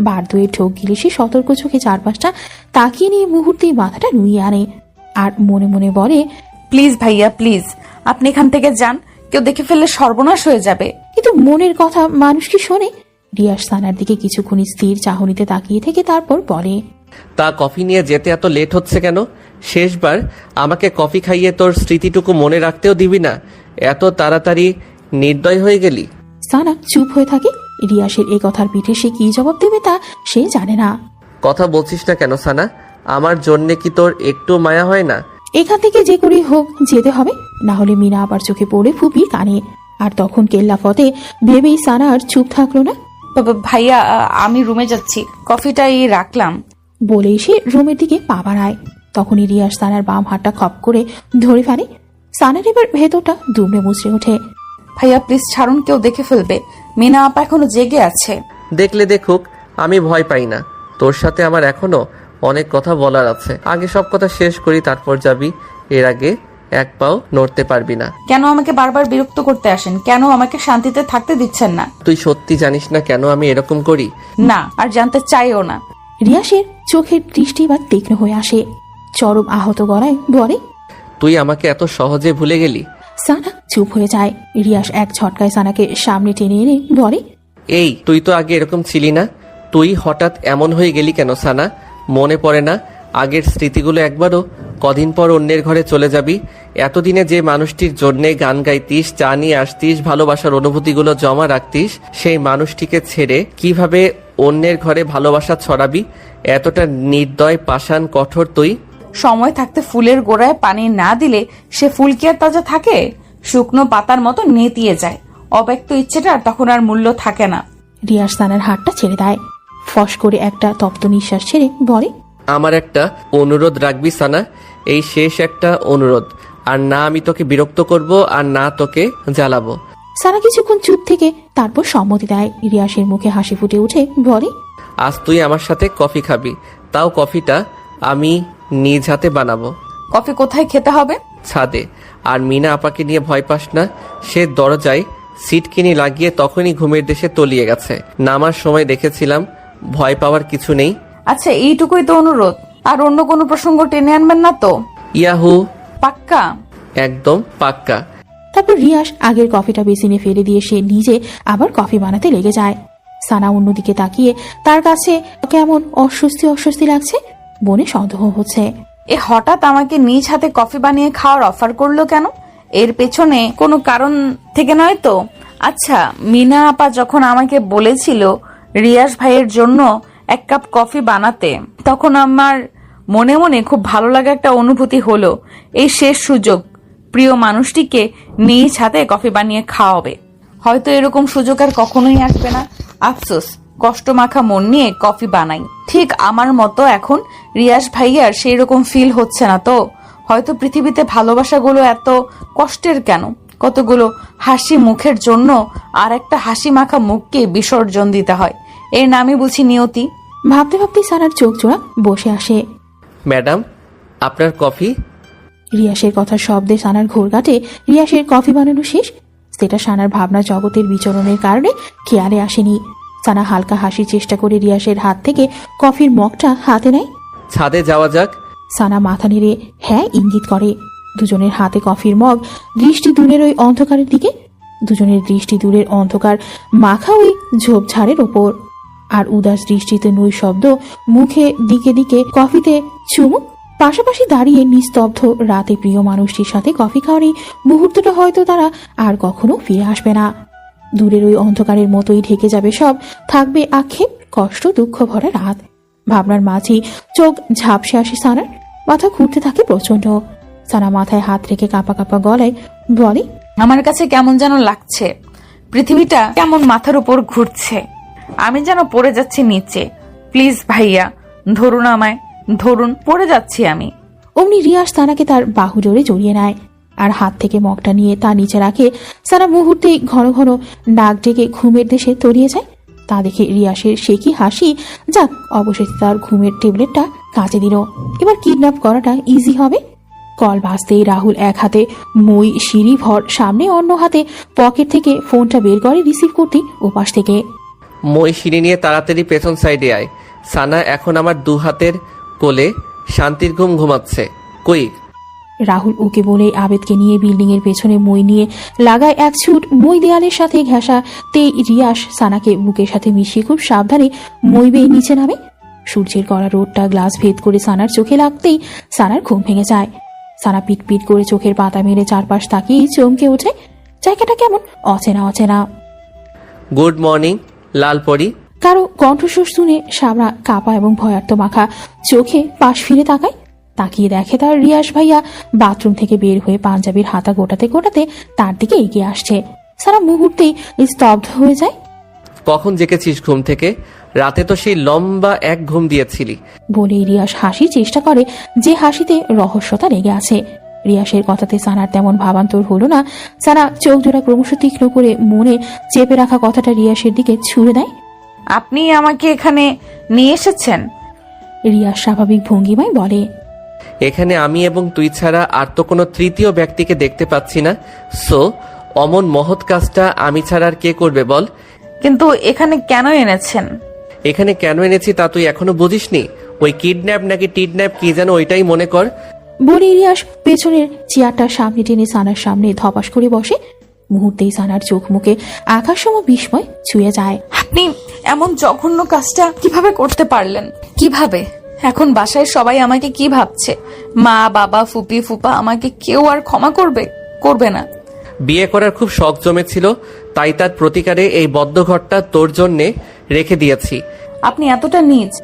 Speaker 1: বার দুয়ে ঠোক গিলে সে সতর্ক চোখে চারপাশটা তাকিয়ে নিয়ে মুহূর্তেই মাথাটা নুইয়ে আনে আর মনে মনে বলে,
Speaker 3: প্লিজ ভাইয়া প্লিজ, আপনি এখান থেকে যান, কেউ দেখে ফেললে সর্বনাশ হয়ে যাবে।
Speaker 1: কিন্তু মনের কথা মানুষ কি শোনে? রিয়াস সানার দিকে কিছুক্ষণ স্থির চাহনিতে তাকিয়ে থেকে তারপর বলে,
Speaker 2: তা কফি নিয়ে যেতে এত লেট হচ্ছে কেন? শেষবার আমাকে কফি খাইয়ে তোর স্মৃতিটুকু মনে রাখতেও দিবি না, এত তাড়াতাড়ি নির্দয় হয়ে গেলি।
Speaker 1: সানা চুপ হয়ে থাকে। রিয়াসের এই কথার পিঠে সে কি জবাব দেবে তা সে জানে না।
Speaker 2: কথা বলছিস না কেন সানা? আমার জন্যে কি তোর একটু মায়া হয় না?
Speaker 1: এখান থেকে যে করেই হোক যেতে হবে, না হলে মিনা আবার চোখে পড়ে ফুপি কানে। আর তখন কেল্লা ফতে ভেবেই সানা আর চুপ থাকলো না।
Speaker 3: ভাইয়া আমি রুমে যাচ্ছি, কফিটাই রাখলাম
Speaker 1: বলেই সে রুমের দিকে পা বাড়ায়। তখনই রিয়াস সানার বাম হাতটা খপ করে ধরে ফেলে। সানার এবার ভেতরটা দুমড়ে মুচড়ে ওঠে।
Speaker 3: ভাইয়া প্লিজ ছাড়ুন, কেউ দেখে ফেলবে। মিনা আপা এখনো জেগে আছে।
Speaker 2: দেখলে দেখুক, আমি ভয় পাই না। তোর সাথে আমার এখনো অনেক কথা বলার আছে। আগে সব কথা শেষ করি, তারপর যাবি। এর আগে এক পাও নড়তে পারবি না।
Speaker 3: কেন আমাকে বারবার বিরক্ত করতে আসেন? কেন আমাকে শান্তিতে থাকতে দিচ্ছেন না?
Speaker 2: তুই সত্যি জানিস না কেন আমি এরকম করি?
Speaker 3: না, আর জানতে চাইও না।
Speaker 1: রিয়াসের চোখের দৃষ্টি এবার তীক্ষ্ণ হয়ে আসে। চরম আহত গলায় বলে,
Speaker 2: তুই আমাকে এত সহজে ভুলে গেলি?
Speaker 1: সানা চুপ হয়ে যায়। রিয়াস এক ঝটকায় সানাকে সামনে টেনে এনে বলে,
Speaker 2: এই তুই তো আগে এরকম ছিলি না, তুই হঠাৎ এমন হয়ে গেলি কেন সানা? মনে পড়ে না আগের স্মৃতিগুলো একবারও? কদিন পর অন্যের ঘরে চলে যাবি। এতদিনে যে মানুষটির জন্যে গান গাইতিস, চা নিয়ে আসতিস, ভালোবাসার অনুভূতিগুলো জমা রাখতিস, সেই মানুষটিকে ছেড়ে কিভাবে অন্যের ঘরে ভালোবাসা ছড়াবি? এতটা নির্দয়, পাষাণ, কঠোর তুই।
Speaker 3: সময় থাকতে ফুলের গোড়ায় পানি না দিলে সে ফুল কি আর তাজা থাকে? শুকনো পাতার মতো নেতিয়ে যায়। অব্যক্ত ইচ্ছেটার তখন আর মূল্য থাকে না।
Speaker 1: রিয়াস সানার হাতটা ছেড়ে দেয়। ফস করে একটা তপ্ত নিঃশ্বাস ছেড়ে বলে,
Speaker 2: আমার একটা অনুরোধ রাখবি সানা, এই শেষ একটা অনুরোধ। আর না আমি তোকে বিরক্ত করব, আর না তোকে জ্বালাবো।
Speaker 1: সানা কিছুক্ষণ চুপ থেকে তারপর সম্মতি দেয়। রিয়াসের মুখে হাসি ফুটে উঠে বলে,
Speaker 2: আজ তুই আমার সাথে কফি খাবি, তাও কফিটা আমি নিজ হাতে বানাবো।
Speaker 3: কফি কোথায় খেতে হবে?
Speaker 2: ছাদে। আর মিনা আপাকে নিয়ে ভয় পাস না, সে দরজায় সিটকিনি লাগিয়ে তখনই ঘুমের দেশে তলিয়ে গেছে। নামার সময় দেখেছিলাম, ভয় পাওয়ার কিছু নেই।
Speaker 3: আচ্ছা, এইটুকুই তো অনুরোধ? আর অন্য কোনো প্রসঙ্গ টেনে আনবেন না তো?
Speaker 2: ইয়াহু,
Speaker 3: পাক্কা?
Speaker 2: একদম পাক্কা।
Speaker 1: তারপর রিয়াস আগের কফিটা বেসিনে ফেলে দিয়ে সে নিজে আবার কফি বানাতে লেগে যায়। সানা অন্যদিকে তাকিয়ে তার কাছে কেমন অস্বস্তি অস্বস্তি লাগছে, মনে সন্দেহ হচ্ছে।
Speaker 3: এ হঠাৎ আমাকে নিজ হাতে কফি বানিয়ে খাওয়ার অফার করলো কেন? এর পেছনে কোনো কারণ থেকে নয় তো? আচ্ছা, মিনা আপা যখন আমাকে বলেছিল রিয়াস ভাইয়ের জন্য এক কাপ কফি বানাতে, তখন আমার মনে মনে খুব ভালো লাগা একটা অনুভূতি হলো। এই শেষ সুযোগ, প্রিয় মানুষটিকে নিজ হাতে কফি বানিয়ে খাওয়াবে। হয়তো এরকম সুযোগ আর কখনোই আসবে না। আফসোস, কষ্ট মাখা মন নিয়ে কফি বানাই। ঠিক আমার মতো এখন রিয়াস ভাইয়ার সেই রকম ফিল হচ্ছে না তো? হয়তো পৃথিবীতে ভালোবাসাগুলো এত কষ্টের কেন? কতগুলো হাসি মুখের জন্য আর একটা হাসি মাখা মুখকে বিসর্জন দিতে হয়। এর নামই বুঝি নিয়তি।
Speaker 1: ভাবতে ভাবতে সানার চোখ জোড়া বসে আসে।
Speaker 2: ম্যাডাম, আপনার কফি।
Speaker 1: রিয়াসের কথার শব্দে সানার ঘোর কাটে। রিয়াসের কফি বানানো শেষ, সেটা সানার ভাবনা জগতের বিচরণের কারণে খেয়ালে আসেনি। সানা হালকা হাসির চেষ্টা করে রিয়াসের হাত থেকে কফির মগটা হাতে নেয়।
Speaker 2: ছাদে যাওয়া যাক।
Speaker 1: সানা মাথা নেড়ে হ্যাঁ ইঙ্গিত করে। দুজনের হাতে কফির মগ, দৃষ্টি দূরের ওই অন্ধকারের দিকে। দুজনের দৃষ্টি দূরের অন্ধকার মাখা ওই ঝোপঝাড়ের ওপর। আর উদাস দৃষ্টিতে নৈ শব্দ, মুখে দিকে দিকে কফিতে চুমুক। পাশাপাশি দাঁড়িয়ে নিস্তব্ধ রাতে প্রিয় মানুষটির সাথে কফি খাওয়ার এই মুহূর্তটা হয়তো তারা আর কখনো ফিরে আসবে না। দূরের ওই অন্ধকারের মতোই ঢেকে যাবে সব। থাকবে আক্ষেপ, কষ্ট, দুঃখ ভরা রাত। ভাবনার মাঝেই চোখ ঝাপসে আসে সানার। মাথা ঘুরতে থাকে প্রচন্ড। সানা মাথায় হাত রেখে কাঁপা কাঁপা গলায় বলে,
Speaker 3: আমার কাছে কেমন যেন লাগছে, পৃথিবীটা কেমন মাথার উপর ঘুরছে, আমি যেন পড়ে যাচ্ছি নিচে। প্লিজ ভাইয়া ধরুন আমায়, ধরুন, পড়ে যাচ্ছি আমি।
Speaker 1: অমনি রিয়াস সানাকে তার বাহু জোরে জড়িয়ে নেয় আর হাত থেকে মগটা নিয়ে তা নিচে রাখে। সানা মুহূর্তেই ঘন ঘন নাক ডেকে ঘুমের দেশে তলিয়ে যায়। তা দেখে রিয়াসের সে কি হাসি। যাক, অবশেষে তার ঘুমের ট্যাবলেটটা কাজে দিল। এবার কিডন্যাপ করাটা ইজি হবে। কল বাজতেই রাহুল এক হাতে মই সিঁড়ি ভর সামনে, অন্য হাতে পকেট থেকে ফোনটা বের করে রিসিভ করতে ওপাশ থেকে।
Speaker 2: মই সিঁড়ি নিয়ে তাড়াতাড়ি পেছন সাইডে আয়। সানা এখন আমার 2 হাতের কোলে শান্তির ঘুম ঘুমাচ্ছে। কই?
Speaker 1: রাহুল ওকে বলে আবেদকে নিয়ে বিল্ডিং এর পেছনে মই নিয়ে লাগায় এক ছুট। মই দেয়ালের সাথে ঘেঁষাতে রিয়াস সানাকে বুকের সাথে মিশিয়ে খুব সাবধানে মই বেয়ে নিচে নামে। সূর্যের কড়া রোদটা গ্লাস ভেদ করে সানার চোখে লাগতেই সানার ঘুম ভেঙে যায়। সানা পিট পিট করে চোখের পাতা মেরে চারপাশ তাকিয়ে চমকে ওঠে। জায়গাটা কেমন অচেনা অচেনা।
Speaker 2: Good morning Lalpari.
Speaker 1: কারো কণ্ঠস্বর শুনে সাবরা কাপা এবং ভয়ার্ত মাখা চোখে পাশ ফিরে তাকায়। তাকিয়ে দেখে তার রিয়াস ভাইয়া বাথরুম থেকে বের হয়ে পাঞ্জাবির হাতা গোটাতে গোটাতে তার দিকে এগিয়ে আসছে। সারা মুহূর্তেই স্তব্ধ হয়ে যায়।
Speaker 2: কখন জেগেছিস ঘুম থেকে? রাতে তো সেই লম্বা এক ঘুম দিয়েছিলি।
Speaker 1: বলেই রিয়াস হাসির চেষ্টা করে, যে হাসিতে রহস্যতা লেগে আছে। রিয়াসের কথাতে সানার তেমন ভাবান্তর হলো না। সানা চোখ জোড়া ক্রমশ তীক্ষ্ণ করে মনে চেপে রাখা কথাটা রিয়াসের দিকে ছুড়ে দেয়।
Speaker 3: আপনি আমাকে এখানে নিয়ে এসেছেন?
Speaker 1: রিয়াস স্বাভাবিক ভঙ্গিমায় বলে,
Speaker 2: এখানে আমি এবং তুই ছাড়া আর তো কোনো তৃতীয় ব্যক্তিকে দেখতে পাচ্ছি না। সো অমন মহৎ কাজটা আমি ছাড়া আর কে করবে বল?
Speaker 3: কিন্তু এখানে কেন এনেছেন?
Speaker 2: এখানে কেন এনেছি তা তুই এখনো বুঝিসনি? ওই কিডন্যাপ নাকি টিডন্যাপ কি যেন, ওইটাই মনে কর।
Speaker 1: বলে রিয়াস পেছনের চেয়ারটা সামনে টেনে সানার সামনে ধপাস করে বসে। মুহূর্তেই সানার চোখ মুখে আকাশসম বিস্ময় ছুঁয়ে যায়।
Speaker 3: আপনি এমন জঘন্য কাজটা কিভাবে করতে পারলেন? কিভাবে? এখন বাসায় সবাই আমাকে কি ভাবছে? মা, বাবা, ফুপি, ফুপা আমাকে কেউ আর ক্ষমা করবে? করবে না।
Speaker 2: বিয়ে করার খুব শখ জমেছিল, তাই তার প্রতিকারে এই বদ্ধ ঘরটা তোর জন্যে রেখে দিয়েছি।
Speaker 3: আপনি এতটা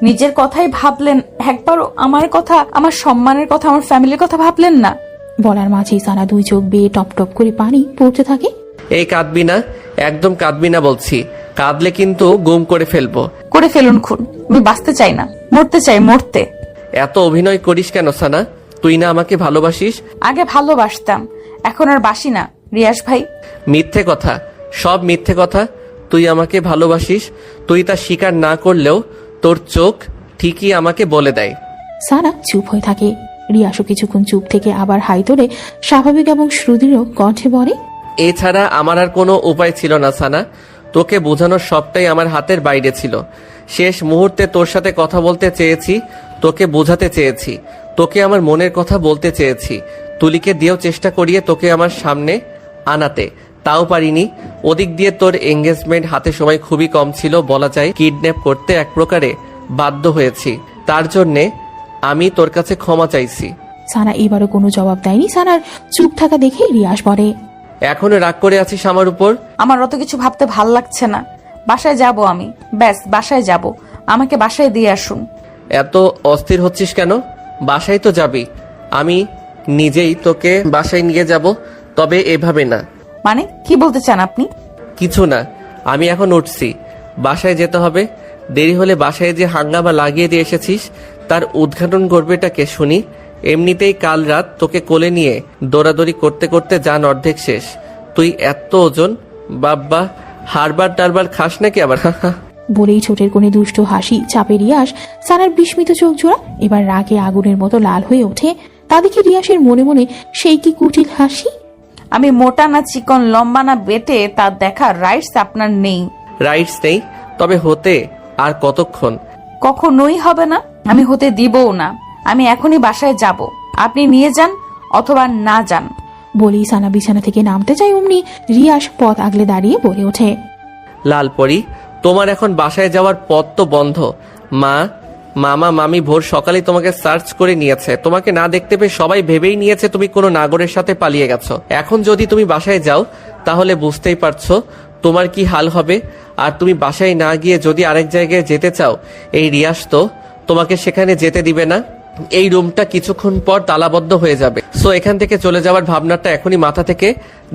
Speaker 3: নিজের কথাই ভাবলেন, একবারও আমার কথা, আমার সম্মানের কথা, আমার ফ্যামিলির কথা ভাবলেন না।
Speaker 1: বলার মাঝেই সানা দুই চোখ বেয়ে টপ টপ করে পানি পড়তে থাকে।
Speaker 2: এই কাঁদবি না, একদম কাঁদবি না বলছি। কাঁদলে কিন্তু গুম করে ফেলবো।
Speaker 3: করে ফেলুন খুন, আমি বাঁচতে চাই না, মরতে চাই, মরতে।
Speaker 2: এত অভিনয় করিস কেন সানা? তুই না আমাকে ভালোবাসিস?
Speaker 3: আগে ভালোবাসতাম, এখন আর বাসি না রিয়াস ভাই।
Speaker 2: মিথ্যে কথা, সব মিথ্যে কথা। তুই আমাকে ভালোবাসিস, তুই তা স্বীকার না করলেও তোর চোখ ঠিকই আমাকে বলে দেয়।
Speaker 1: সানা চুপ হয়ে থাকে। রিয়াসও কিছুক্ষণ চুপ থেকে আবার হাই তোলে স্বাভাবিক এবং সুদৃঢ় কণ্ঠে বলে,
Speaker 2: এছাড়া আমার আর কোনো উপায় ছিল না সানা। তোকে বোঝানোর সবটাই আমার হাতের বাইরে ছিল। শেষ মুহূর্তে তোর সাথে কথা বলতে চেয়েছি, তোকে বোঝাতে চেয়েছি, তোকে আমার মনের কথা বলতে চেয়েছি। তুলিকে দিয়েও চেষ্টা করিয়ে তোকে আমার সামনে আনাতে, তাও পারিনি। ওদিক দিয়ে তোর এঙ্গেজমেন্ট হাতে সময় খুবই কম ছিল, বলা যায় কিডন্যাপ করতে এক প্রকারে বাধ্য হয়েছি। তার জন্যে আমি তোর কাছে ক্ষমা চাইছি।
Speaker 1: সানা এবারও কোনো জবাব দেয়নি। সানার চুপ থাকা দেখে রিয়াস বলে,
Speaker 2: এখনো রাগ করে আছিস আমার উপর?
Speaker 3: আমার অত কিছু ভাবতে ভাল লাগছে না। বাসায় যাব আমি, ব্যাস বাসায় যাব। আমাকে বাসায় দিয়ে আসুন।
Speaker 2: এত অস্থির হচ্ছিস কেন? বাসায় তো যাবি, আমি নিজেই তোকে বাসায় নিয়ে যাব, তবে এভাবে না।
Speaker 3: মানে কি বলতে চান আপনি?
Speaker 2: কিছু না, আমি এখন উঠছি, বাসায় যেতে হবে। দেরি হলে বাসায় যে হাঙ্গামা লাগিয়ে দিয়ে এসেছিস তার উদ্ঘাটন করবেটাকে শুনি। এমনিতেই কাল রাত তোকে কোলে নিয়ে দৌড়াদৌড়ি করতে করতে যান অর্ধেক শেষ। তুই এত ওজন, বাব্বা, হারবার টারবার খাস নাকি আবার?
Speaker 1: বলেই ছোটের কোণে দুষ্ট হাসি চাপে রিয়াস। সানার বিস্মিত চোখ জোড়া এবার রাগে আগুনের মতো লাল হয়ে ওঠে। তা দেখে রিয়াসের মনে মনে সেই কি কুটিল হাসি।
Speaker 3: আমি মোটা না চিকন, লম্বা না বেটে, তা দেখার রাইটস আপনার নেই।
Speaker 2: রাইটস নেই? তবে হতে আর কতক্ষণ?
Speaker 3: কখনোই হবে না, আমি হতে দিবও না। আমি এখনই বাসায় যাব, আপনি নিয়ে যান অথবা না যান।
Speaker 1: বলেই সানা বিছানা থেকে নামতে চায়, অমনি রিয়াস পথ আগলে দাঁড়িয়ে বলে ওঠে,
Speaker 2: লালপরি, তোমার এখন বাসায় যাওয়ার পথ তো বন্ধ। মামা মামি ভোর সকালে তোমাকে সার্চ করে নিয়েছে। তোমাকে না দেখতে পেয়ে সবাই ভেবেই নিয়েছে তুমি কোনো নাগরের সাথে পালিয়ে গেছো। এখন যদি তুমি বাসায় যাও তাহলে বুঝতেই পারছো তোমার কি হাল হবে। আর তুমি বাসায় না গিয়ে যদি আরেক জায়গায় যেতে চাও, এই রিয়াস তো তোমাকে সেখানে যেতে দিবে না। এই রুমটা কিছুক্ষণ পর তালাবদ্ধ হয়ে যাবে, সো এখান থেকে চলে যাওয়ার ভাবনাটা এখনই মাথা থেকে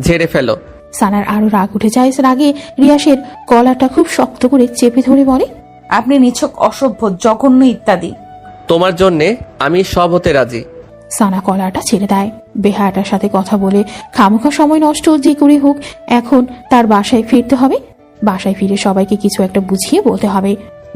Speaker 2: ঝেড়ে ফেলো।
Speaker 1: সানার আরো রাগ উঠে যায়। রাগে রিয়াসের কলারটা খুব শক্ত করে চেপে ধরে বলে,
Speaker 3: আপনি নিছক, অসভ্য, জঘন্য ইত্যাদি।
Speaker 2: তোমার জন্যে আমি সব হতে রাজি।
Speaker 1: সানা কলারটা ছেড়ে দেয়। বেহায়াটার সাথে কথা বলে খামোখা সময় নষ্ট যে করে হোক এখন তার বাসায় ফিরতে হবে। বাসায় ফিরে সবাইকে কিছু একটা বুঝিয়ে বলতে হবে।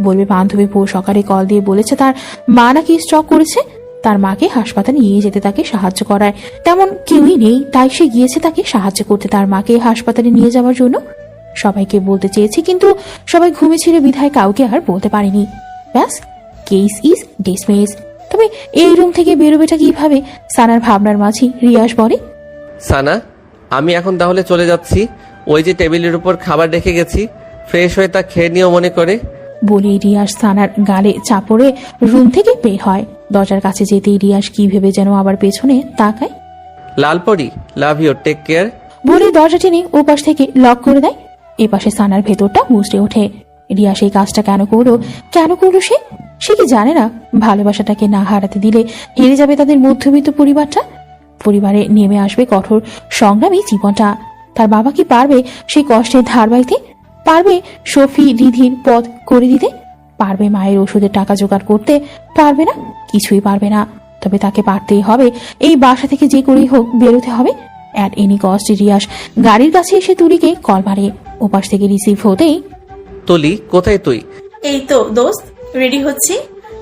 Speaker 1: বলবে বান্ধবী বউ সকালে কল দিয়ে বলেছে তার মা নাকি স্ট্রোক করেছে, তার মাকে হাসপাতালে নিয়ে যেতে তাকে সাহায্য করায় তেমন কেউই নেই, তাই সে গিয়েছে তাকে সাহায্য করতে, তার মাকে হাসপাতালে নিয়ে যাওয়ার জন্য। সবাইকে বলতে চেয়েছে কিন্তু সবাই ঘুমেছিল বিধায় কাউকে আর বলতে পারেনি। ব্যাস, কেস ইজ ডিসমিস। তবে এই রুম থেকে বেরোবেটা কিভাবে? সানার ভাবনার মাঝে রিয়াস বলে,
Speaker 2: সানা, আমি এখন তাহলে চলে যাচ্ছি। ওই যে টেবিলের উপর খাবার রেখে গেছি, ফ্রেশ হয়ে তা খেয়ে নিও মনে করে।
Speaker 1: বলে রিয়াস সানার গালে চাপড়ে রুম থেকে বের হয়। দরজার কাছে যেতেই রিয়াস কি ভেবে যেন আবার পেছনে তাকায়।
Speaker 2: লালপরি, লাভ ইউ, টেক কেয়ার।
Speaker 1: বলে দরজা টেনে ওপাশ থেকে লক করে দেয়। এপাশে সানার ভেতরটা মুচড়ে ওঠে। রিয়া সেই কাজটা কেন করলো সে কি জানে না ভালোবাসাটাকে না হারাতে দিলে হেরে যাবে তাদের মধ্যবিত্ত পরিবারে নেমে আসবে কঠোর সংগ্রামী জীবনটা। তার বাবা কি পারবে সেই কষ্টের ধার বাইতে? পারবে সফি রিধির পথ করে দিতে? পারবে মায়ের ওষুধের টাকা জোগাড় করতে? পারবে না, কিছুই পারবে না। তবে তাকে পারতেই হবে, এই বাসা থেকে যে করেই হোক বেরোতে হবে। অ্যাট এনি কস্ট রিয়াস গাড়ির কাছে এসে তুলিকে কল মারে। ওপাশ থেকে রিসিভ হতেই,
Speaker 2: তুলি, কোথায় তুই?
Speaker 7: এই তো দোস্ত, রেডি হচ্ছি,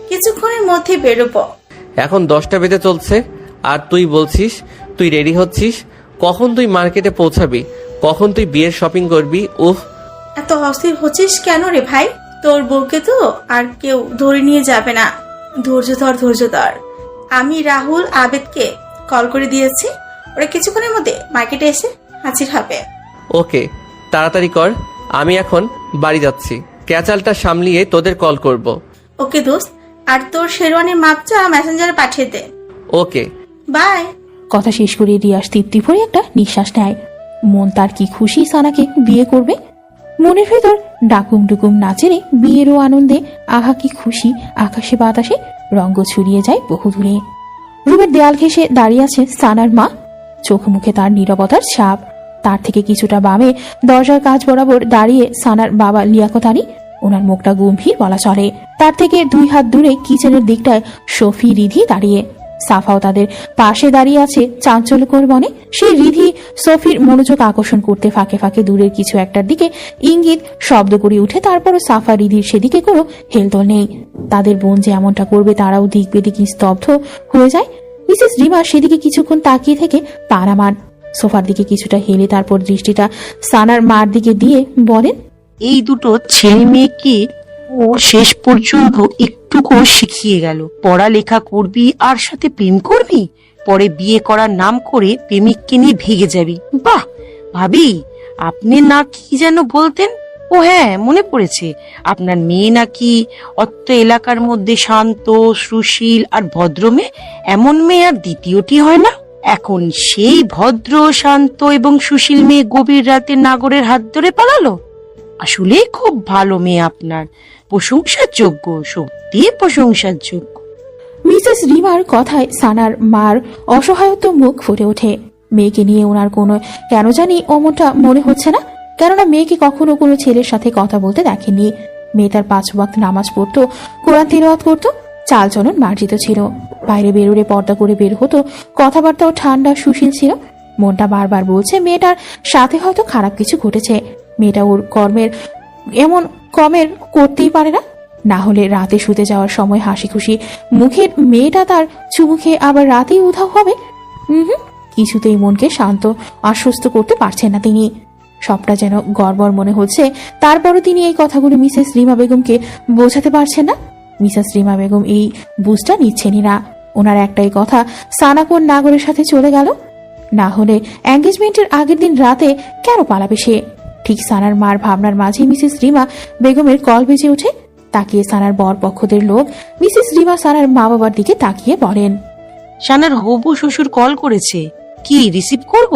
Speaker 7: কিছুক্ষণের মধ্যে বেরোবো।
Speaker 2: এখন 10টা বেজে চলছে আর তুই বলছিস তুই রেডি হচ্ছিস? কখন তুই মার্কেটে পৌঁছাবি? কখন তুই বিয়ের শপিং করবি? উফ,
Speaker 7: এত অস্থির হচ্ছিস কেন রে ভাই? তোর বউকে তো আর কেউ ধরে নিয়ে যাবে না। ধৈর্য ধর। আমি রাহুল আবেদকে কল করে দিয়েছি, ওরা কিছুক্ষণের মধ্যে মার্কেটে এসে হাজির হবে।
Speaker 2: ওকে, তাড়াতাড়ি কর, আমি এখন বাড়ি যাচ্ছি। ক্যাচালটা সামলিয়ে তোদের কল করব।
Speaker 7: ওকে দোস্ত, আর তোর শেরওয়ানির মাপটা মেসেঞ্জারে পাঠিয়ে দে।
Speaker 2: ওকে,
Speaker 7: বাই।
Speaker 1: কথা শেষ করে রিয়াস তৃপ্তি ভরে একটা নিঃশ্বাস নেয়। মন তার কি খুশি সানাকে বিয়ে করবে। মনের ভেতর ডাকুম ডুকুম নাচেরে বিয়েরও আনন্দে আহা কি খুশি। আকাশে বাতাসে রঙ্গ ছড়িয়ে যায় বহু দূরে। রুমের দেয়াল ঘেঁষে দাঁড়িয়ে আছে সানার মা, চোখ মুখে তার নীরবতার ছাপ। তার থেকে কিছুটা বামে দরজার কাজ বরাবর দাঁড়িয়ে সানার বাবা লিয়াকত আলী। ওনার মুখটা গম্ভীর বলা চলে। তার থেকে 2 হাত দূরে কিচেনের দিকটায় সফি রিধি দাঁড়িয়ে। সাফাও তাদের পাশে দাঁড়িয়ে আছে চাঞ্চল্যকর মনে। সেই রিধি সফির মনোযোগ আকর্ষণ করতে ফাঁকে ফাঁকে দূরের কিছু একটার দিকে ইঙ্গিত শব্দ করে উঠে। তারপরও সাফা রিধির সেদিকে কোনো হেলদোল নেই। তাদের বোন যে এমনটা করবে তারাও দিক বেদিক স্তব্ধ হয়ে যায়। মিসেস রিমা সেদিকে কিছুক্ষণ তাকিয়ে থেকে পা নামান। সোফার দিকে কিছুটা হেলে তারপর দৃষ্টিটা সানার মার দিকে দিয়ে বলেন,
Speaker 4: এই দুটো ছেলে মেয়েকে ও শেষ পর্যন্ত একটুকু শিখিয়ে গেল। পড়ালেখা করবি আর সাথে প্রেম করবি, পরে বিয়ে করার নাম করে প্রেমিককে নিয়ে ভেগে যাবি। বাহ ভাবি, আপনি না কি যেন বলতেন? ও হ্যাঁ, মনে পড়েছে, আপনার মেয়ে নাকি অত্র এলাকার মধ্যে শান্ত, সুশীল আর ভদ্র মেয়ে। এমন মেয়ে আর দ্বিতীয়টি হয় না। এখন সেই ভদ্র, শান্ত এবং সুশীল মেয়ে গভীর রাতে নাগরের হাত ধরে পালালো। আসলে খুব ভালো মেয়ে আপনার, প্রশংসার যোগ্য, সত্যি প্রশংসার যোগ্য।
Speaker 1: মিসেস রিমার কথায় সানার মার অসহায়ত্ব মুখ ফুটে ওঠে। মেয়েকে নিয়ে ওনার কোনো কেন জানি অমনটা মনে হচ্ছে না, কেননা মেয়েকে কখনো কোনো ছেলের সাথে কথা বলতে দেখেনি। মেয়ে তার 5 ওয়াক্ত নামাজ পড়তো, কোরআন তিলাওয়াত করতো, চালচলন মার্জিত ছিল। বাইরে বেরোলে পর্দা করে বের হতো, কথাবার্তাও ঠান্ডা সুশীল ছিল। মনটা বারবার বলছে মেয়েটার সাথে হয়তো খারাপ কিছু ঘটেছে। মেয়েটা ওর এমন কমের করতেই পারে না। না হলে রাতে শুতে যাওয়ার সময় হাসি খুশি মুখের মেয়েটা তার চুমুখে আবার রাতেই উধাও হবে। কিছুতেই মনকে শান্ত আশ্বস্ত করতে পারছেন না তিনি। সবটা যেন গড়বড় মনে হচ্ছে। তারপরও তিনি এই কথাগুলো মিসেস রিমা বেগমকে বোঝাতে পারছেন না। মিসেস রিমা বেগম এই বুঝটা নিচ্ছেনই না। ওনার একটাই কথা, সানা কোন নাগরের সাথে চলে গেল? না হলে এঙ্গেজমেন্টের আগের দিন রাতে কেন পালাবে সে? ঠিক সানার মার ভাবনার মাঝে মিসেস রিমা বেগমের কল বেজে ওঠে। তাকিয়ে সানার বর পক্ষদের লোক। মিসেস রিমা সানার মা বাবার দিকে তাকিয়ে বলেন,
Speaker 4: সানার হবু শ্বশুর কল করেছে, কি রিসিভ করব?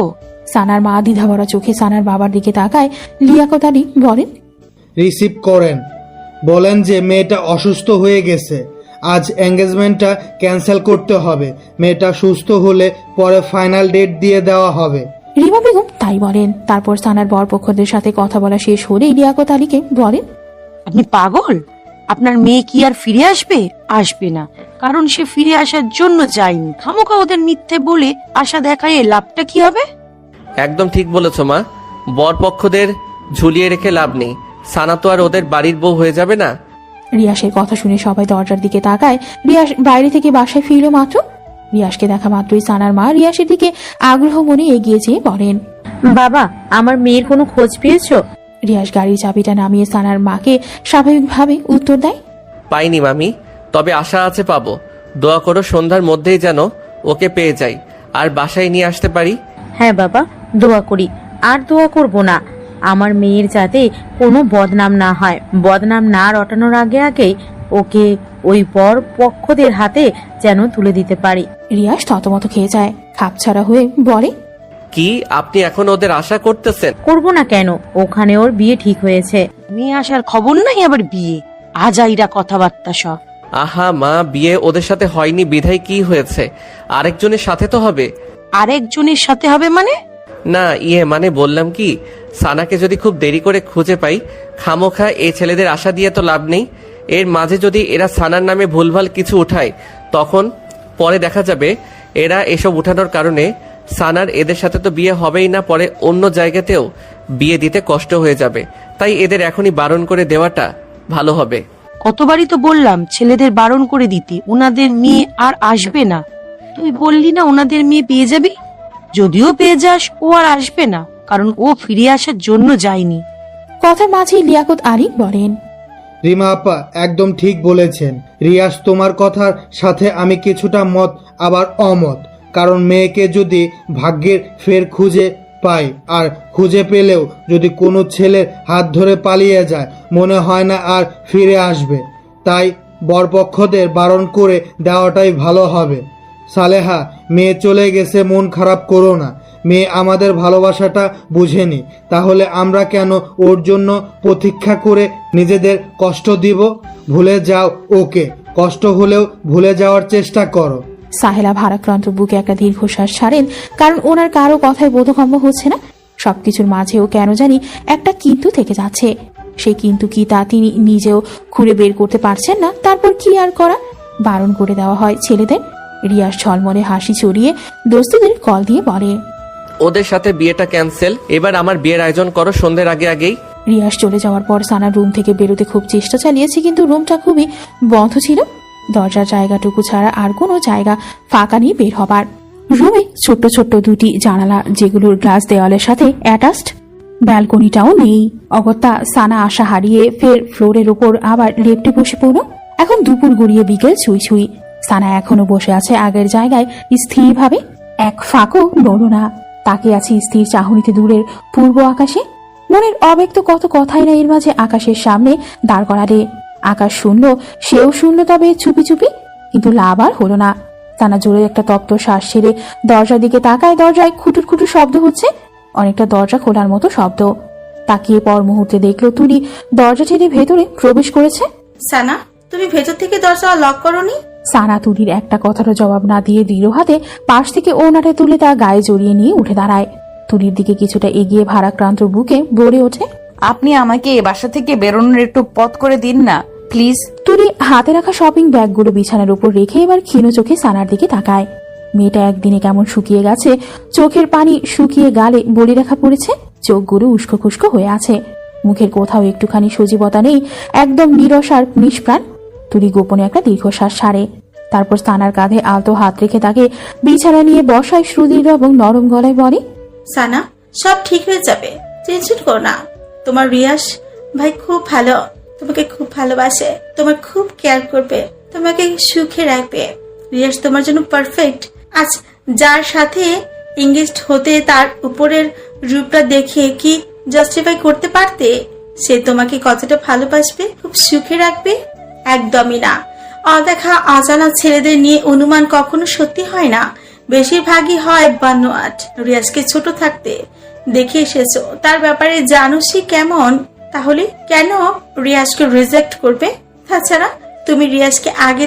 Speaker 1: সানার মা দ্বিধাভরা চোখে সানার বাবার দিকে তাকায়। লিয়াকত আলী বলেন,
Speaker 5: রিসিভ করেন, বলেন যে মেয়েটা অসুস্থ হয়ে গেছে, আজ এঙ্গেজমেন্টটা ক্যান্সেল করতে হবে। মেয়েটা সুস্থ হলে পরে ফাইনাল ডেট দিয়ে দেওয়া হবে।
Speaker 1: রিমা বেগম তাই বলেন। তারপর সানার বরপক্ষদের সাথে কথা বলা শেষ হলেই লিয়াকত আলীকে বলেন,
Speaker 4: আপনি পাগল? আপনার মেয়ে কি আর ফিরে আসবে? আসবে না, কারণ সে ফিরে আসার জন্য যায়নি। খামোখা ওদের মিথ্যে বলে আশা দেখায় লাভটা কি হবে?
Speaker 2: একদম ঠিক বলেছ মা, বরপক্ষদের ঝুলিয়ে রেখে লাভ নেই। সানা তো আর ওদের বাড়ির বউ হয়ে যাবে না।
Speaker 1: রিয়াসের কথা শুনে সবাই দরজার দিকে তাকায়। রিয়াস বাইরে থেকে বাসায় ফিরল মাত্র। রিয়াসকে দেখা মাত্রই সানার মা রিয়াসের দিকে আগ্রহ মনে এগিয়ে যেয়ে বলেন,
Speaker 9: বাবা, আমার মেয়ের কোনো খোঁজ পেয়েছো?
Speaker 1: রিয়াস গাড়ির চাবিটা নামিয়ে সানার মাকে স্বাভাবিকভাবে উত্তর দেয়,
Speaker 2: পাইনি মামি, তবে আশা আছে পাবো। দোয়া করো সন্ধ্যার মধ্যেই যেন ওকে পেয়ে যাই আর বাসায় নিয়ে আসতে পারি।
Speaker 9: হ্যাঁ বাবা, দোয়া করি। আর দোয়া করব না, আমার মেয়ের যাতে কোনো বদনাম না হয়। বদনাম না রটানোর আগে আগেই ওকে ওই বর পক্ষদের হাতে যেন তুলে দিতে পারি।
Speaker 1: রিয়াস থতমত খেয়ে যায়, খাপছাড়া হয়ে বলে,
Speaker 2: কি আপনি এখন ওদের আশা করতেছেন?
Speaker 9: করব না কেন? ওখানে ওর বিয়ে ঠিক হয়েছে।
Speaker 4: মেয়ে আসার খবর নাই, আবার বিয়ে? আজাইরা কথাবার্তা সব।
Speaker 2: আহা মা, বিয়ে ওদের সাথে হয়নি বিধায় কি হয়েছে? আরেকজনের সাথে তো হবে।
Speaker 4: আরেকজনের সাথে হবে মানে?
Speaker 2: না মানে বললাম কি, সানাকে যদি খুব দেরি করে খুঁজে পাই, খামোখা এই ছেলেদের আশা দিয়ে তো লাভ নেই। এর মাঝে যদি এরা সানার নামে ভুলভাল কিছু উঠায়, তখন পরে দেখা যাবে এরা এসব উঠানোর কারণে সানার এদের সাথে তো বিয়ে হবেই না, পরে অন্য জায়গাতেও বিয়ে দিতে কষ্ট হয়ে যাবে। তাই এদের এখনই বারণ করে দেওয়াটা ভালো হবে।
Speaker 4: কতবারই তো বললাম ছেলেদের বারণ করে দিতে, ওনাদের মেয়ে আর আসবে না। তুই বললি না ওনাদের মেয়ে পেয়ে যাবি? যদিও পেয়ে যাস, ও আর আসবে না, কারণ ও ফিরে আসার জন্য যায়নি।
Speaker 1: কথার মাঝে লিয়াকত আলী বলেন,
Speaker 5: রিমা আপা একদম ঠিক বলেছেন। রিয়াস, তোমার কথার সাথে আমি কিছুটা মত আবার অমত। কারণ মেয়েকে যদি ভাগ্যের ফের খুঁজে পাই, আর খুঁজে পেলেও যদি কোনো ছেলের হাত ধরে পালিয়ে যায়, মনে হয় না আর ফিরে আসবে। তাই বরপক্ষদের বারণ করে দেওয়াটাই ভালো হবে। সালেহা, মেয়ে চলে গেছে, মন খারাপ করো না। মেয়ে আমাদের ভালোবাসাটা বুঝেনি, তাহলে আমরা কেন ওর জন্য প্রতীক্ষা করে নিজেদের কষ্ট দিব? ভুলে যাও ওকে, কষ্ট হলেও ভুলে যাওয়ার চেষ্টা করো।
Speaker 1: সাহেলা ভারাক্রান্ত বুকে একটা দীর্ঘশ্বাস ছাড়েন, কারণ ওনার কারো কথায় বোধগম্য হচ্ছে না। সবকিছুর মাঝেও কেন জানি একটা কিন্তু থেকে যাচ্ছে। সেই কিন্তু কি তা তিনি নিজেও খুঁড়ে বের করতে পারছেন না। তারপর কি আর করা, বারণ করে দেওয়া হয় ছেলেদের। রিয়াস ঝলমলে হাসি চড়িয়ে দোস্তিদের কল দিয়ে বলে,
Speaker 2: ওদের সাথে বিয়েটা ক্যান্সেল, এবার আমার বিয়ের আয়োজন করো সন্ধ্যের আগে আগেই।
Speaker 1: রিয়াস চলে যাওয়ার পর সানা রুম থেকে বেরোতে খুব চেষ্টা চালিয়েছে, কিন্তু রুমটা খুবই বন্ধ ছিল। দরজার জায়গাটুকু ছাড়া আর কোনো জায়গা ফাঁকা নেই বের হবার। রুমে ছোট্ট ছোট্ট দুটি জানালা, যেগুলোর গ্লাস দেওয়ালের সাথে অ্যাটাচড। ব্যালকনিটাও নেই। অগত্যা সানা আশা হারিয়ে ফের ফ্লোরের উপর আবার লেপ্টে বসে পড়ল। এখন দুপুর গড়িয়ে বিকেল ছুঁই ছুঁই। সানা এখনো বসে আছে আগের জায়গায় স্থিরভাবে, এক ফাঁকও নড়ল না। তাকিয়ে আছে স্থির চাহনিতে দূরের পূর্ব আকাশে। মনের অব্যক্ত কত কথাই না এর মাঝে আকাশের সামনে দাঁড় করালে। আকাশ শুনল, সেও শুনল, তবে চুপি চুপি, কিন্তু লাভ আর হলো না। সানা জোরে একটা তপ্ত শ্বাস ছেড়ে দরজার দিকে তাকায়। দরজায় খুটুর খুটুর শব্দ হচ্ছে, অনেকটা দরজা খোলার মতো শব্দ। তাকিয়ে পর মুহূর্তে দেখলো তুলি দরজা ঠেলে ভেতরে প্রবেশ করেছে।
Speaker 7: সানা, তুমি ভেতর থেকে দরজা লক করোনি?
Speaker 1: সানা তুলির একটা কথারও জবাব না দিয়ে দৃঢ় হাতে পাশ থেকে ওনাটা তুলে তার গায়ে জড়িয়ে নিয়ে উঠে দাঁড়ায়। তুলির দিকে কিছুটা এগিয়ে ভারাক্রান্ত বুকে বলে ওঠে,
Speaker 3: আপনি আমাকে এ বাসা থেকে বেরোনোর একটু পথ করে দিন না প্লিজ।
Speaker 1: তুলি হাতে রাখা শপিং ব্যাগগুলো বিছানার উপর রেখে এবার ক্ষীণ চোখে সানার দিকে তাকায়। মেয়েটা একদিনে কেমন শুকিয়ে গেছে, চোখের পানি শুকিয়ে গালে বলি রেখা পড়েছে, চোখগুলো উস্কো খুস্কো হয়ে আছে, মুখের কোথাও একটুখানি সজীবতা নেই, একদম নিরস আর নিষ্প্রাণ। তুলি গোপনে একটা দীর্ঘশ্বাস ছাড়ে। তারপর সানার কাঁধে আলতো হাত রেখে তাকে বিছানা নিয়ে বসায় সুদৃঢ় এবং নরম গলায় বলে,
Speaker 7: সানা, সব ঠিক হয়ে যাবে, টেনশন করো না। তোমার রিয়াস ভাই খুব ভালো, তোমাকে খুব ভালোবাসে, তোমার খুব কেয়ার করবে, তোমাকে সুখে রাখবে। রিয়াস তোমার জন্য পারফেক্ট। আজ যার সাথে এঙ্গেজড হতে তার উপরের রূপটা দেখে কি জাস্টিফাই করতে পারতে? সে তোমাকে কতটা ভালোবাসবে, খুব সুখে রাখবে? একদমই না। অদেখা অজানা ছেলেদের নিয়ে অনুমান কখনো সত্যি হয় না, বেশিরভাগই হয় বানোয়াট। রিয়াজকে ছোট থাকতে দেখে এসেছো, তার ব্যাপারে জানো সে কেমন, তাহলে কেন রিয়াজকে রিজেক্ট করবে? তাছাড়া তুমি রিয়াজকে আগে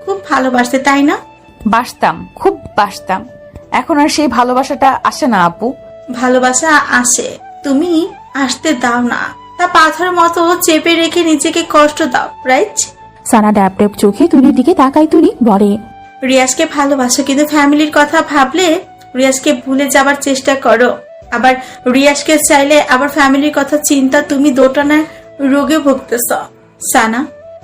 Speaker 7: খুব ভালোবাসতে, তাই না?
Speaker 3: বাসতাম, খুব বাসতাম। এখন আর সেই ভালোবাসাটা আসে না আপু।
Speaker 7: ভালোবাসা আসে, তুমি আসতে দাও না। তা পাথরের মতো চেপে রেখে নিজেকে কষ্ট দাও, রাইট?
Speaker 1: সানা ড্যাব ড্যাব চোখে তুলির দিকে তাকায়। তুলি বলে,
Speaker 7: রিয়াজকে ভালোবাসো, কিন্তু ফ্যামিলির কথা ভাবলে রিয়াজকে ভুলে যাবার চেষ্টা করো। আবার রিয়াজকে চাইলে আবার ফ্যামিলির কথা চিন্তা, তুমি দোটানার রোগে ভুগতেছ। সানা,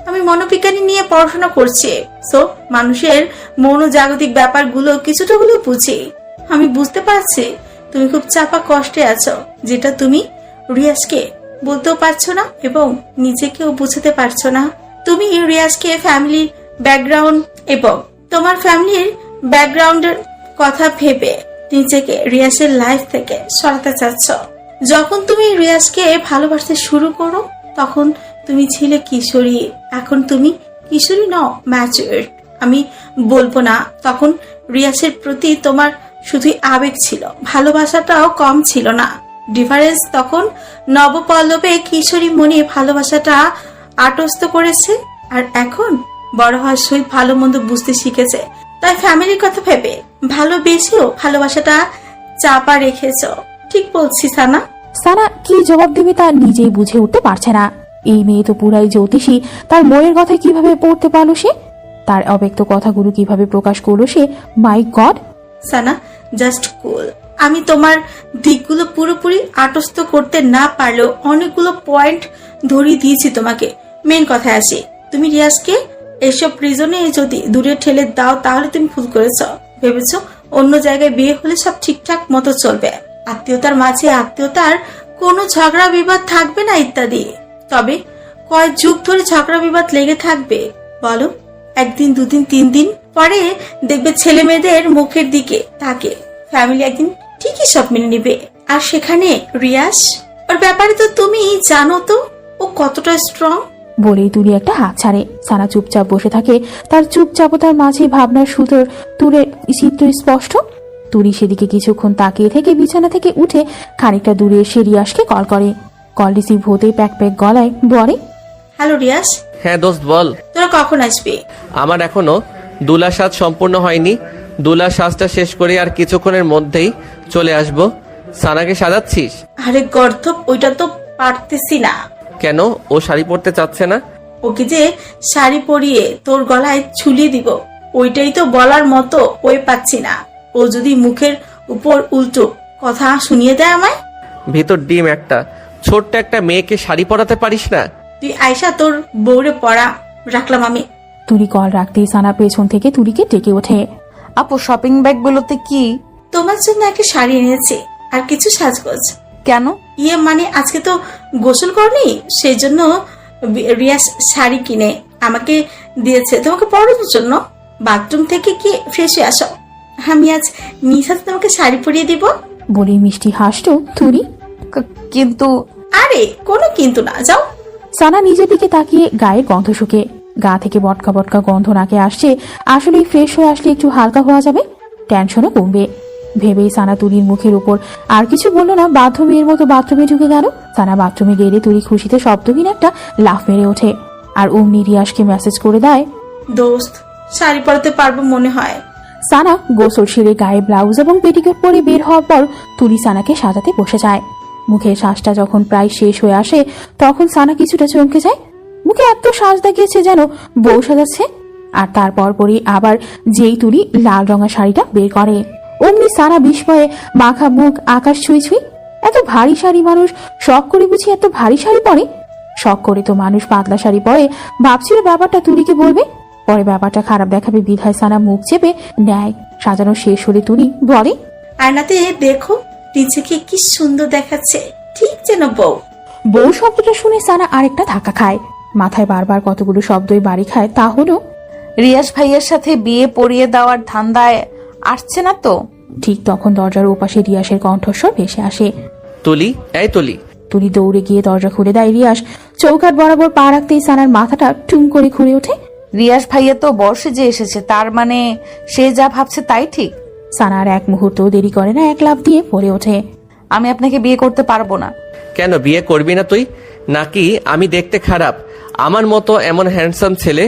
Speaker 7: আমি মনোবিজ্ঞানী নিয়ে পড়াশোনা করছি, সো মানুষের মনোজাগতিক ব্যাপারগুলো কিছুটা হলেও বুঝি। আমি বুঝতে পারছি তুমি খুব চাপা কষ্টে আছো, যেটা তুমি রিয়াজকে বলতেও পারছো না এবং নিজেকেও বুঝতে পারছো না। তুমি রিয়াজকে ফ্যামিলির ব্যাকগ্রাউন্ড এবং তোমার ফ্যামিলির ব্যাকগ্রাউন্ডের কথা ভেবে নিজেকে রিয়াজের লাইফ থেকে সরাতে চাচ্ছ। যখন তুমি রিয়াজকে ভালোবাসতে শুরু করো তখন তুমি ছিলে কিশোরী, এখন তুমি কিশোরী নও, ম্যাচিউর। আমি বলবো না তখন রিয়াজের প্রতি তোমার শুধুই আবেগ ছিল, ভালোবাসাটাও কম ছিল না। ডিফারেন্স তখন নবপল্লবে কিশোরী মনে ভালোবাসাটা আটস্থ করেছে, আর এখন বড় হওয়ার সহিত ভালো মন্দ বুঝতে শিখেছে। তাই ফ্যামিলির কথা ভেবে ভালোবেসেও ভালোবাসাটা চাপা রেখেছ। ঠিক বলছি সানা?
Speaker 1: সানা কি জবাব দেবে তা নিজেই বুঝে উঠতে পারছে না। এই মেয়ে তো পুরাই জ্যোতিষী, তার মনের কথা কিভাবে পড়তে পারলো সে? তার অব্যক্ত কথাগুলো কিভাবে প্রকাশ করলো সে? মাই গড!
Speaker 7: সানা, জাস্ট কুল। আমি তোমার দিকগুলো পুরোপুরি আটস্থ করতে না পারলেও অনেকগুলো পয়েন্ট ধরিয়ে দিয়েছি তোমাকে। মেন কথায় আসি, তুমি রিয়াজকে এসব রিজনে যদি দূরে ঠেলে দাও তাহলে তুমি ভুল করেছ। ভেবেছ অন্য জায়গায় বিয়ে হলে সব ঠিকঠাক মতো চলবে, আত্মীয়তার মাঝে আত্মীয়তার কোনো ঝগড়া বিবাদ থাকবে না ইত্যাদি। তবে কয়েক যুগ ধরে ঝগড়া বিবাদ লেগে থাকবে বলো? একদিন, দুদিন, 3 দিন পরে দেখবে ছেলে মেয়েদের মুখের দিকে তাকে ফ্যামিলি একদিন ঠিকই সব মেনে নিবে। আর সেখানে রিয়াজ, ওর ব্যাপারে তো তুমি জানো তো ও কতটা স্ট্রং।
Speaker 1: বলেই তুলি একটা হাত ছাড়ে। সানা চুপচাপ বসে থাকে। তার চুপচাপতার মাঝে ভাবনার সুতোর তুলের চিত্র স্পষ্ট। তুলি সেদিকে কিছুক্ষণ তাকিয়ে থেকে বিছানা থেকে উঠে খানিকটা দূরে এসে রিয়াজকে কল করে। কল রিসিভ হতে প্যাক প্যাক গলায় বলে,
Speaker 7: হ্যালো রিয়াজ,
Speaker 2: হ্যাঁ দোস্ত বল।
Speaker 7: তোরা কখন আসবি?
Speaker 2: আমার এখনো দুলা সাজ সম্পূর্ণ হয়নি। দুলা সাজটা শেষ করে আর কিছুক্ষণের মধ্যেই চলে আসবো। সানাকে সাজাচ্ছিস?
Speaker 7: আরে গর্ধপ, ওইটা তো পারতেছি না।
Speaker 2: কেন? ও শাড়ি পরতে চাচ্ছে না?
Speaker 7: ওকে যে শাড়ি পরিয়ে তোর গলায় ঝুলিয়ে দিব, ওইটাই তো বলার মতো ওই পাচ্ছি না। ও যদি মুখের উপর উল্টো কথা শুনিয়ে দেয় আমায়।
Speaker 2: ভিতর ডিম একটা, ছোট্ট একটা মেয়েকে শাড়ি পরাতে পারিস না?
Speaker 7: তুই আয়সা, তোর বউরে পড়া রাখলাম আমি।
Speaker 1: তুলি কল রাখতেই সানা পেছন থেকে তুলিকে ডেকে ওঠে।
Speaker 3: আপু, শপিং ব্যাগগুলোতে কি?
Speaker 7: তোমার জন্য একটা শাড়ি এনেছি আর কিছু সাজগোজ।
Speaker 3: কেন?
Speaker 7: মানে আজকে তো গোসল করনি, সেই জন্য রিয়াজ শাড়ি কিনে আমাকে দিয়েছে তোমাকে পরানোর জন্য। বাথরুম থেকে কি ফ্রেশ হয়ে আসো, আমি আজ নিশাতে তোমাকে শাড়ি পরিয়ে দিব।
Speaker 1: বলে মিষ্টি হাসতো তুলি।
Speaker 3: কিন্তু
Speaker 7: আরে কোনো কিন্তু না, যাও।
Speaker 1: সানা নিজের দিকে তাকিয়ে গায়ে গন্ধ শুকে। গা থেকে বটকা বটকা গন্ধ নাকে আসছে। আসলে ফ্রেশ হয়ে আসলে একটু হালকা হওয়া যাবে, টেনশনও কমবে ভেবেই সানা তুলির মুখের উপর আর কিছু বললো না। বাধ্য মেয়ের মতো বাথরুমে ঢুকে গেল। সানা বাথরুমে গেলে তুলি খুশিতে শব্দহীন একটা লাফ মেরে ওঠে আর অমনি রিয়াজকে মেসেজ করে দেয়,
Speaker 7: দোস্ত শাড়ি পরাতে পারবো মনে হয়।
Speaker 1: সানা গোসল সেরে গায়ে ব্লাউজ এবং পেটিকোট পরে বের হওয়ার পর তুলি সানাকে সাজাতে বসে যায়। মুখের শ্বাসটা যখন প্রায় শেষ হয়ে আসে তখন সানা কিছুটা চমকে যায়। মুখে এত শ্বাস দেখিয়েছে যেন বউ সাজাচ্ছে। আর তারপর পরই আবার যেই তুলি লাল রঙা শাড়িটা বের করে অমনি সানা বিস্ময়ে মাখা মুখ আকাশ ছুঁই ছুঁই। এত ভারী শাড়ি মানুষ শখ করে বুঝি এত ভারী শাড়ি পরে? শখ করে তো মানুষ পাতলা শাড়ি পরে। ভাবছিল ব্যাপারটা তুলিকে বলবে, পরে ব্যাপারটা খারাপ দেখাবে বিধায় সানা মুখ চেপে নেয়। সাজানো শেষ হলে তুলি বলে,
Speaker 7: আয়নাতে দেখো নিজেকে কি সুন্দর দেখাচ্ছে, ঠিক যেন বউ।
Speaker 1: বউ শব্দটা শুনে সানা আরেকটা ধাক্কা খায়। মাথায় বারবার কতগুলো শব্দই বাড়ি খায়। তা হলো,
Speaker 3: রিয়াজ ভাইয়ের সাথে বিয়ে পড়িয়ে দেওয়ার ধান্দায় আসছে না তো?
Speaker 1: ঠিক তখন দরজার ওপাশে রিয়াসের কণ্ঠস্বর ভেসে আসে,
Speaker 2: তুলি, এই তুলি।
Speaker 1: তুলি দৌড়ে গিয়ে দরজা খুলে দেয়। রিয়াস চৌকাঠ বরাবর পা রাখতেই সানার মাথাটা টুম করে ঘুরে ওঠে।
Speaker 3: রিয়াজ ভাইয়া তো বর্ষে যে এসেছে, তার মানে সে যা ভাবছে তাই ঠিক।
Speaker 1: সানা আর এক মুহূর্ত দেরি করে না, এক লাফ দিয়ে পড়ে ওঠে।
Speaker 3: আমি আপনাকে বিয়ে করতে পারবো না।
Speaker 2: কেন বিয়ে করবি না তুই? নাকি আমি দেখতে খারাপ? আমার মতো এমন হ্যান্ডসাম ছেলে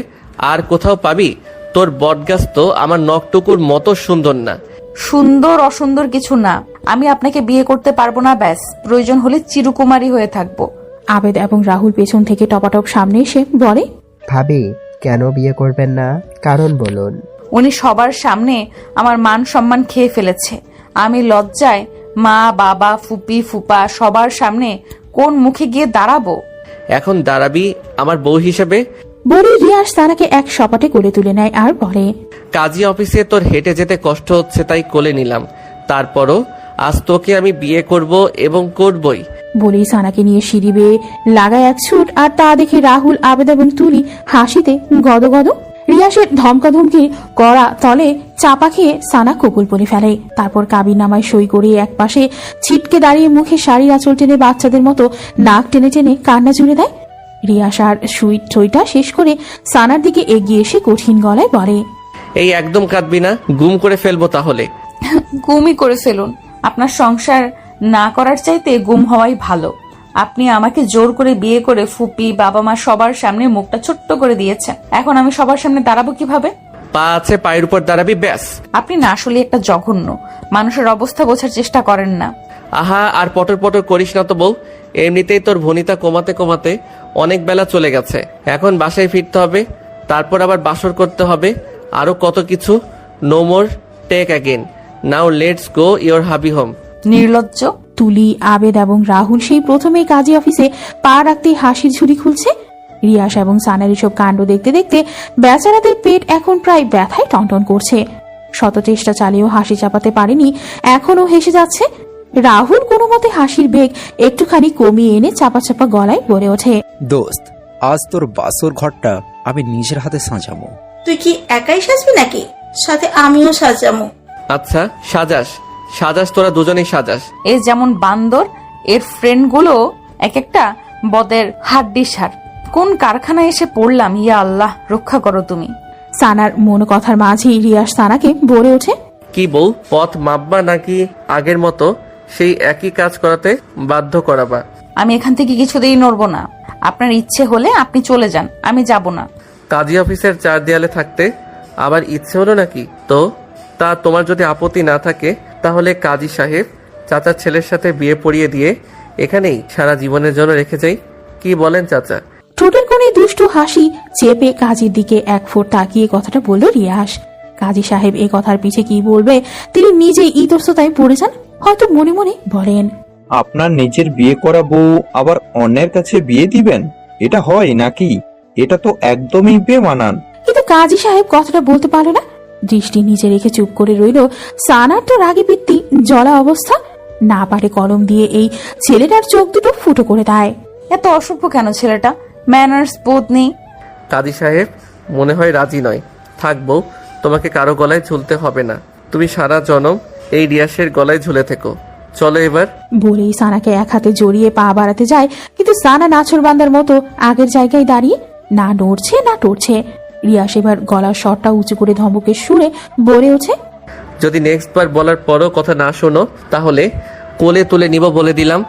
Speaker 2: আর কোথাও পাবি? তোর বটগাছ তো আমার নখটুকুর মতো সুন্দর না।
Speaker 3: সুন্দর অসুন্দর কিছু না, আমি আপনাকে বিয়ে করতে পারবো না, ব্যাস। প্রয়োজন হলে চিরকুমারী হয়ে থাকবো।
Speaker 1: আবেদ এবং রাহুল পেছন থেকে টপাটপ সামনে এসে বলে,
Speaker 6: ভাবি কেন বিয়ে করবেন না, কারণ বলুন।
Speaker 3: উনি সবার সামনে আমার মান সম্মান খেয়ে ফেলেছে। আমি লজ্জায় মা বাবা ফুপি ফুপা সবার সামনে কোন মুখে গিয়ে দাঁড়াবো?
Speaker 2: এখন দাঁড়াবি আমার বউ হিসেবে?
Speaker 1: বলে রিয়াজ সানাকে এক সপাটে কোলে তুলে নেয় আর বলে,
Speaker 2: কাজী অফিসে তোর হেঁটে যেতে কষ্ট হচ্ছে তাই কোলে নিলাম, তারপরও আজ তোকে আমি বিয়ে করব এবং করবই।
Speaker 1: বলেই সানাকে নিয়ে সিঁড়ি বেয়ে লাগায় এক ছুট। আর তা দেখে রাহুল, আবেদ এবং তুলি হাসিতে গদগদ। রিয়াসের ধমকাধমকি করা তলে চাপা খেয়ে সানা ককুল পরে ফেলে। তারপর কাবিননামায় সই করে এক পাশে ছিটকে দাঁড়িয়ে মুখে শাড়ির আঁচল টেনে বাচ্চাদের মতো নাক টেনে টেনে কান্না জুড়ে দেয়। রিয়াস আর সইটা শেষ করে সানার দিকে এগিয়ে এসে কঠিন গলায় বলে,
Speaker 2: এই একদম কাঁদবি না, গুম করে ফেলবো তাহলে।
Speaker 3: গুমই করে ফেলুন। আপনার সংসার না করার চাইতে গুম হওয়াই ভালো। আপনি আমাকে জোর করে বিয়ে করে ফুপি বাবা মা সবার সামনে মুখটা ছোট্ট করে দিয়েছেন। এখন আমি সবার সামনে দাঁড়াবো কিভাবে?
Speaker 2: পা আছে, পায়ের উপর দাঁড়াবি, ব্যাস।
Speaker 3: আপনি না আসলে একটা জঘন্য, মানুষের অবস্থা বোঝার চেষ্টা করেন না।
Speaker 2: আহা, আর পটর পটর করিস না তো বউ। এমনিতেই তোর ভনিতা কমাতে কমাতে অনেক বেলা চলে গেছে। এখন বাসায় ফিরতে হবে, তারপর আবার বাসর করতে হবে, আরো কত কিছু। No more take again, now let's go your hubby home.
Speaker 3: নির্লজ্জ।
Speaker 1: তুলি, আবেদ এবং রাহুল সেই প্রথমেই কাজী অফিসে পা রাখতেই হাসির ঝুড়ি খুলছে। রিয়াস এবং সানার এসব কাণ্ড দেখতে দেখতে বেচারাদের পেট এখন প্রায় ব্যথায় টনটন করছে। শত চেষ্টা চালিয়েও হাসি চাপাতে পারেনি, এখনো হেসে যাচ্ছে। রাহুল কোনো মতে হাসির বেগ একটুখানি কমিয়ে এনে চাপা চাপা গলায় বলে ওঠে,
Speaker 8: দোস্ত, আজ তোর বাসর ঘরটা আমি নিজের হাতে সাজাবো।
Speaker 7: তুই কি একাই সাজবি নাকি সাথে আমিও সাজামো?
Speaker 2: আচ্ছা, সাজাস সাজাস, তোরা দুজনেই সাজাস।
Speaker 3: এ যেমন বান্দর, এর ফ্রেন্ড গুলো এক একটা বদের হাড্ডি সার। কোন কারখানায় এসে পড়লাম, ইয়া আল্লাহ রক্ষা করো তুমি।
Speaker 1: সানার মন কথার মাঝেই রিয়াস সানাকে বলে ওঠে,
Speaker 2: কি বউ, পথ মাপবা নাকি আগের মতো সেই একই কাজ করাতে বাধ্য করাবা?
Speaker 3: আমি এখান থেকে কিছুতেই নড়বো না। আপনার ইচ্ছে হলে আপনি চলে যান, আমি যাব না।
Speaker 2: কাজী অফিসের চার দেয়ালে থাকতে আবার ইচ্ছে হলো নাকি? তো তা তোমার যদি আপত্তি না থাকে তাহলে কাজী সাহেব চাচার ছেলের সাথে বিয়ে পড়িয়ে দিয়ে এখানেই সারা জীবনের জন্য রেখে যাই, কি বলেন চাচা?
Speaker 1: ঠোঁটের কোণে দুষ্টু হাসি চেপে কাজীর দিকে এক ফোঁট তাকিয়ে কথাটা বলল রিয়াস। কাজী সাহেব এ কথার পিছে কি বলবে তিনি নিজেই ইতস্ততায় পড়ে যান। হয়তো মনে মনে বলেন,
Speaker 10: আপনার নিজের বিয়ে করা বউ আবার অন্যের কাছে বিয়ে দিবেন? এটা হয় নাকি? এটা তো একদমই বেমানান।
Speaker 1: কিন্তু কাজী সাহেব কথাটা বলতে পারল না। দৃষ্টি নিচে রেখে চুপ করে রইল। সানার তো রাগে পিত্তি জ্বলা অবস্থা, না পারে কলম দিয়ে এই ছেলেটার চোখ দুটো ফুটো করে দেয়।
Speaker 3: এত অসভ্য কেন ছেলেটা? ম্যানার্স বোধ নেই।
Speaker 2: কাজী সাহেব মনে হয় রাজি নয়। থাকবো, তোমাকে কারো গলায় ঝুলতে হবে না, তুমি সারা জনম এই রিয়াসের গলায় ঝুলে থেকো। চলো এবার।
Speaker 1: বলেই সানাকে এক হাতে জড়িয়ে পা বাড়াতে যায়, কিন্তু সানা নাছর বান্দার মতো আগের জায়গায় দাঁড়িয়ে না নড়ছে না টরছে। রিয়াস এবার গলার স্বরটা উঁচু করে ধমকের সুরে বলে ওঠে,
Speaker 2: যদি নেক্সট বার বলার পরও কথা না শোনো তাহলে কোলে তুলে নিব বলে দিলাম।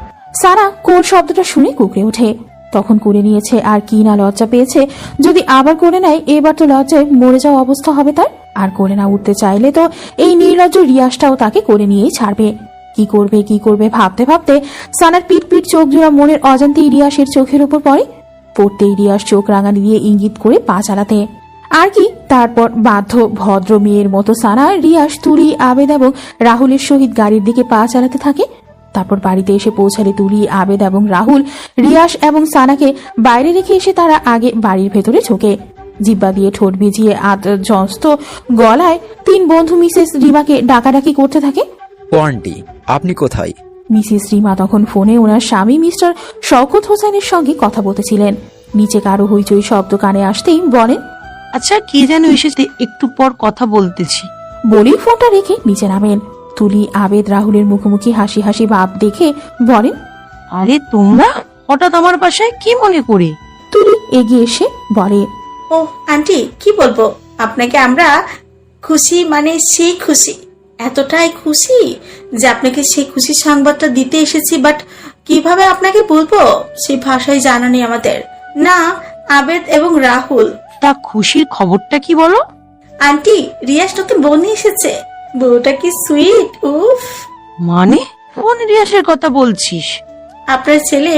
Speaker 1: সানা কোন শব্দটা শুনে কুকড়ে ওঠে। তখন করে নিয়েছে আর কি না লজ্জা পেয়েছে। যদি আবার করে নেয় এবার তো লজ্জায় মরে যাওয়া অবস্থা হবে তার। আর করে না উঠতে চাইলে তো এই নির্লজ্জ রিয়াসটাও তাকে করে নিয়েই ছাড়বে। কি করবে ভাবতে ভাবতে সানার পিট চোখ জোড়া মনের অজান্তেই রিয়াসের চোখের উপর পড়তেই রিয়াস চোখ রাঙানি দিয়ে ইঙ্গিত করে পা চালাতে। আর কি তারপর বাধ্য ভদ্র মেয়ের মতো সানা, রিয়াস, তুলি, আবেদ এবং রাহুলের সহিত গাড়ির দিকে পা চালাতে থাকে। তারপর বাড়িতে এসে পৌঁছালে তুলি, আবেদ এবং রাহুল রিয়াস এবং সানাকে বাইরে রেখে এসে তারা আগে বাড়ির ভেতরে ঢোকে। জিব্বা দিয়ে ঠোঁট ভিজিয়ে জস্ত গলায় তিন বন্ধু মিসেস রিমাকে ডাকাডাকি করতে থাকে।
Speaker 8: আন্টি, আপনি কোথায়?
Speaker 1: মিসেস রিমা তখন ফোনে ওনার স্বামী মিস্টার শওকত হোসেনের সঙ্গে কথা বলতেছিলেন। নিচে কারো হইচই শব্দ কানে আসতেই বলেন,
Speaker 4: আচ্ছা কে যেন এসেছে, একটু পর কথা বলতেছি।
Speaker 1: বলেই ফোনটা রেখে নিচে নামেন। তুলি, আবেদ রাহুলের মুখোমুখি হাসি হাসি ভাব দেখে বলেন,
Speaker 4: আরে তোমরা হঠাৎ আমার বাসায় কি মনে করে?
Speaker 1: তুলি এগিয়ে এসে বলে,
Speaker 7: ও আন্টি, কি বলবো আপনাকে, আমরা খুশি, মানে সেই খুশি, এতটাই খুশি যে আপনাকে সেই খুশি সংবাদটা দিতে এসেছি। বাট কিভাবে আপনাকে বলবো সেই ভাষায় জানা নেই আমাদের। না, আবেদ এবং রাহুল।
Speaker 4: তা খুশির খবরটা কি বলো?
Speaker 7: আন্টি, রিয়াজ নতুন বউ নিয়ে এসেছে। বউটা কি সুইট! উফ!
Speaker 4: মানে কোন রিয়াসের কথা বলছিস?
Speaker 7: আপনার ছেলে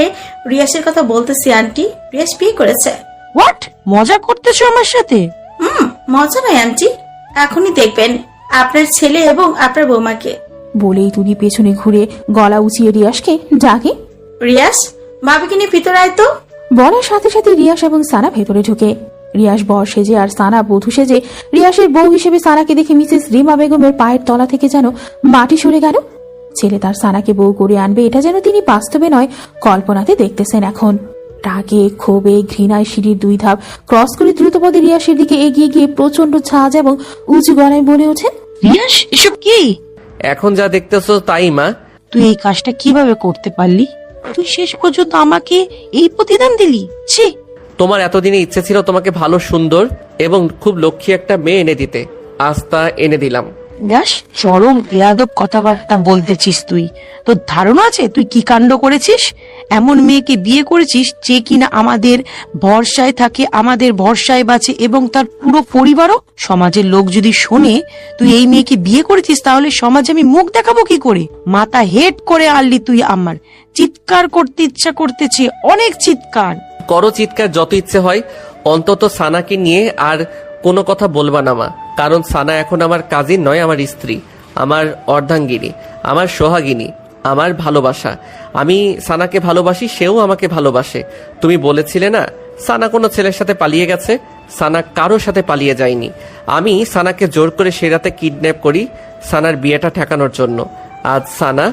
Speaker 7: রিয়াজের কথা বলতেছি আন্টি। রিয়াজ বিয়ে করেছে।
Speaker 4: হোয়াট? মজা করতেছো আমার সাথে?
Speaker 7: মজা নয় আন্টি, এখনই দেখবেন আপনার ছেলে এবং আপনার বৌমাকে।
Speaker 1: বলেই তুলি পেছনে ঘুরে গলা উঁচিয়ে রিয়াসকে ডাকে।
Speaker 7: রিয়াজ, ভাবিকে নিয়ে ভিতরে আয় তো।
Speaker 1: বলার সাথে সাথে রিয়াস এবং সানা ভেতরে ঢুকে। রিয়াস বর সেজে আর সানা বধূ সেজে। রিয়াসের বউ হিসেবে সানাকে দেখে মিসেস রিমা বেগমের পায়ের তলা থেকে যেন মাটি সরে গেল। ছেলে তার সানাকে বউ করে আনবে এটা যেন তিনি বাস্তবে নয় কল্পনাতে দেখতেছেন এখন। রাগে, ক্ষোভে, ঘৃণায় সিঁড়ির 2 ধাপ ক্রস করে দ্রুতপদে রিয়াসের দিকে এগিয়ে গিয়ে প্রচন্ড ঝাঁজ এবং উঁচু গলায় বলে ওঠেন,
Speaker 4: রিয়াস, এসব কি?
Speaker 2: এখন যা দেখতেছো তাই মা।
Speaker 4: তুই এই কাজটা কিভাবে করতে পারলি? তুই শেষ পর্যন্ত আমাকে এই প্রতিদান দিলি? ছি!
Speaker 2: তোমার এতদিনে ইচ্ছে ছিল তোমাকে ভালো, সুন্দর এবং খুব লক্ষ্মী একটা মেয়ে এনে দিতে। আজ তা এনে দিলাম।
Speaker 4: দাস, চরম বেয়াদব কথাবার্তা বলতেছিস তুই। তোর ধারণা আছে তুই কি কাণ্ড করেছিস? এমন মেয়েকে বিয়ে করেছিস যে কিনা আমাদের ভরসায় থাকে, আমাদের ভরসায় বাঁচে এবং তার পুরো পরিবারও। সমাজের লোক যদি শোনে তুই এই মেয়েকে বিয়ে করেছিস তাহলে সমাজে আমি মুখ দেখাবো কি করে? মাথা হেড করে আনলি তুই আমার। চিৎকার করতে ইচ্ছা করতেছে, অনেক চিৎকার
Speaker 2: করো, চিৎকার যত ইচ্ছে হয়। অন্তত সানাকে নিয়ে আর কোনো কথা বলবা না মা, কারণ সানা এখন আমার কাজিন নয়, আমার স্ত্রী, আমার অর্ধাঙ্গিনী, আমার সোহাগিনী, আমার ভালোবাসা। আমি সানাকে ভালোবাসি, সেও আমাকে ভালোবাসে। তুমি বলেছিলে না সানা কোনো ছেলের সাথে পালিয়ে গেছে? সানা কারোর সাথে পালিয়ে যায়নি। আমি সানাকে জোর করে সে রাতে কিডন্যাপ করি সানার বিয়েটা ঠেকানোর জন্য। আজ সানা